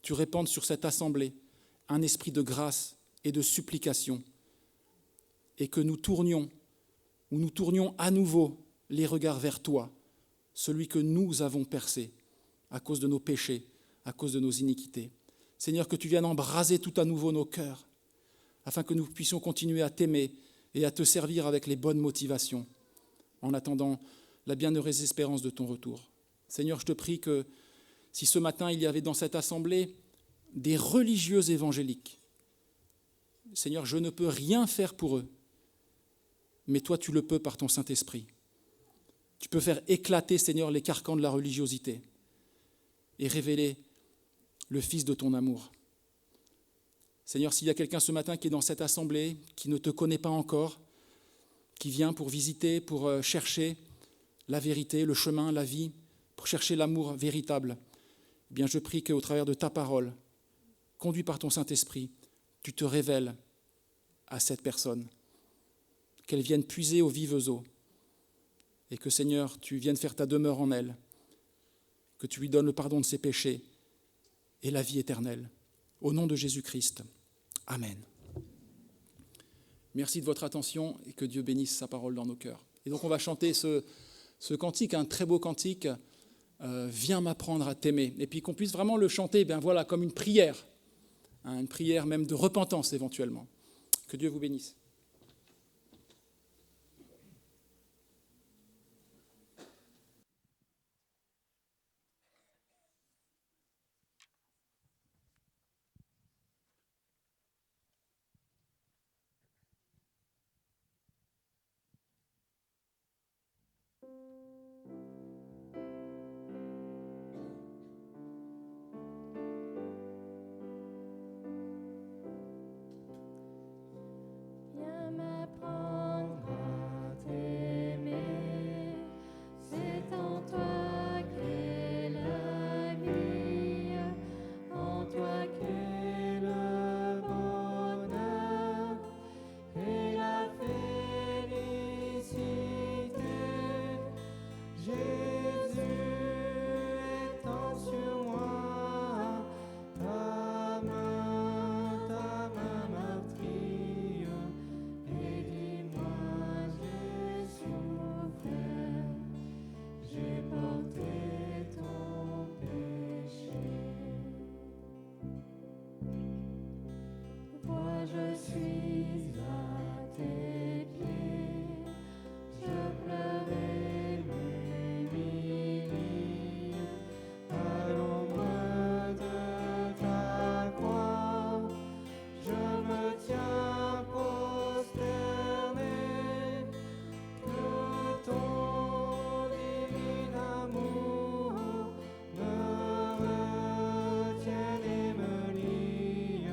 tu répandes sur cette assemblée un esprit de grâce et de supplication, et que nous tournions à nouveau les regards vers toi, celui que nous avons percé à cause de nos péchés, à cause de nos iniquités. Seigneur, que tu viennes embraser tout à nouveau nos cœurs, afin que nous puissions continuer à t'aimer et à te servir avec les bonnes motivations, en attendant la bienheureuse espérance de ton retour. Seigneur, je te prie que si ce matin il y avait dans cette assemblée des religieux évangéliques, Seigneur, je ne peux rien faire pour eux, mais toi tu le peux par ton Saint-Esprit. Tu peux faire éclater, Seigneur, les carcans de la religiosité et révéler le Fils de ton amour. Seigneur, s'il y a quelqu'un ce matin qui est dans cette assemblée, qui ne te connaît pas encore, qui vient pour visiter, pour chercher la vérité, le chemin, la vie, pour chercher l'amour véritable, eh bien je prie qu'au travers de ta parole, conduit par ton Saint-Esprit, tu te révèles à cette personne, qu'elle vienne puiser aux vives eaux, et que, Seigneur, tu viennes faire ta demeure en elle, que tu lui donnes le pardon de ses péchés et la vie éternelle. Au nom de Jésus-Christ. Amen. Merci de votre attention et que Dieu bénisse sa parole dans nos cœurs. Et donc on va chanter ce cantique, un très beau cantique, Viens m'apprendre à t'aimer. Et puis qu'on puisse vraiment le chanter comme une prière même de repentance éventuellement. Que Dieu vous bénisse. je suis à tes pieds, je pleure et m'humilie à l'ombre de ta croix. Je me tiens prosterné, que ton divin amour me retienne et me lie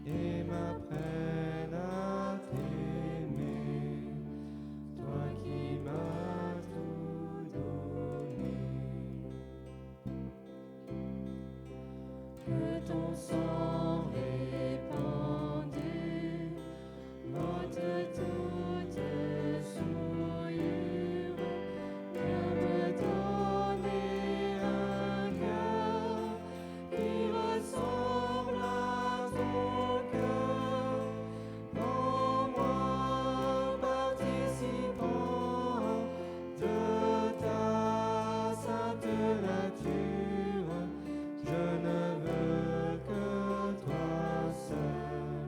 et m'apprenne à t'aimer, toi qui m'as tout donné. Que ton sang répandu m'ôte toute souillure, viens me donner un cœur qui ressemble à ton cœur. Rends-moi participant de ta sainte nature. Je ne veux que toi seul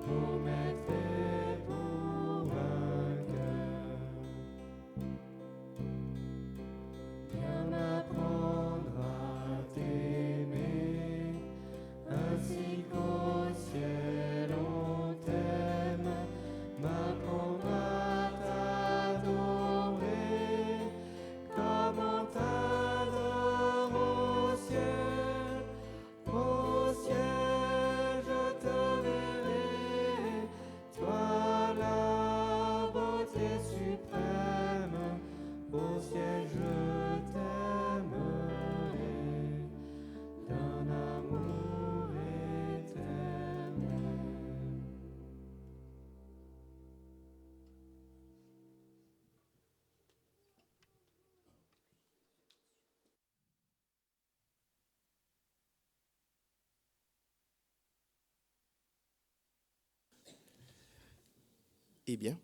pour m'être fait pour vainqueur. Viens m'apprendre à t'aimer, ainsi qu'au ciel on t'aime, m'apprendre à t'adorer, comme on t'adore au ciel. Au ciel je te verrai, toi la beauté suprême. Au ciel je t'aimerai d'un amour éternel. Eh bien,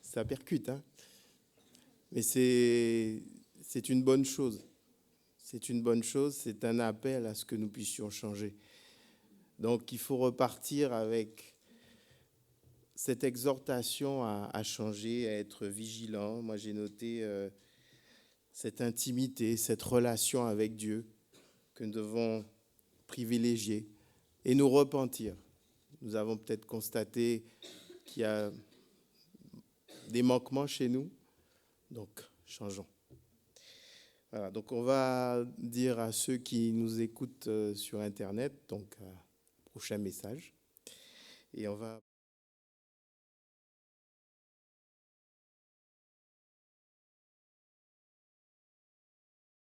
ça percute, hein. Mais c'est une bonne chose. C'est une bonne chose, c'est un appel à ce que nous puissions changer. Donc, il faut repartir avec cette exhortation à changer, à être vigilant. Moi, j'ai noté cette intimité, cette relation avec Dieu que nous devons privilégier et nous repentir. Nous avons peut-être constaté qu'il y a des manquements chez nous, donc changeons. Voilà, donc on va dire à ceux qui nous écoutent sur Internet, donc prochain message, et on va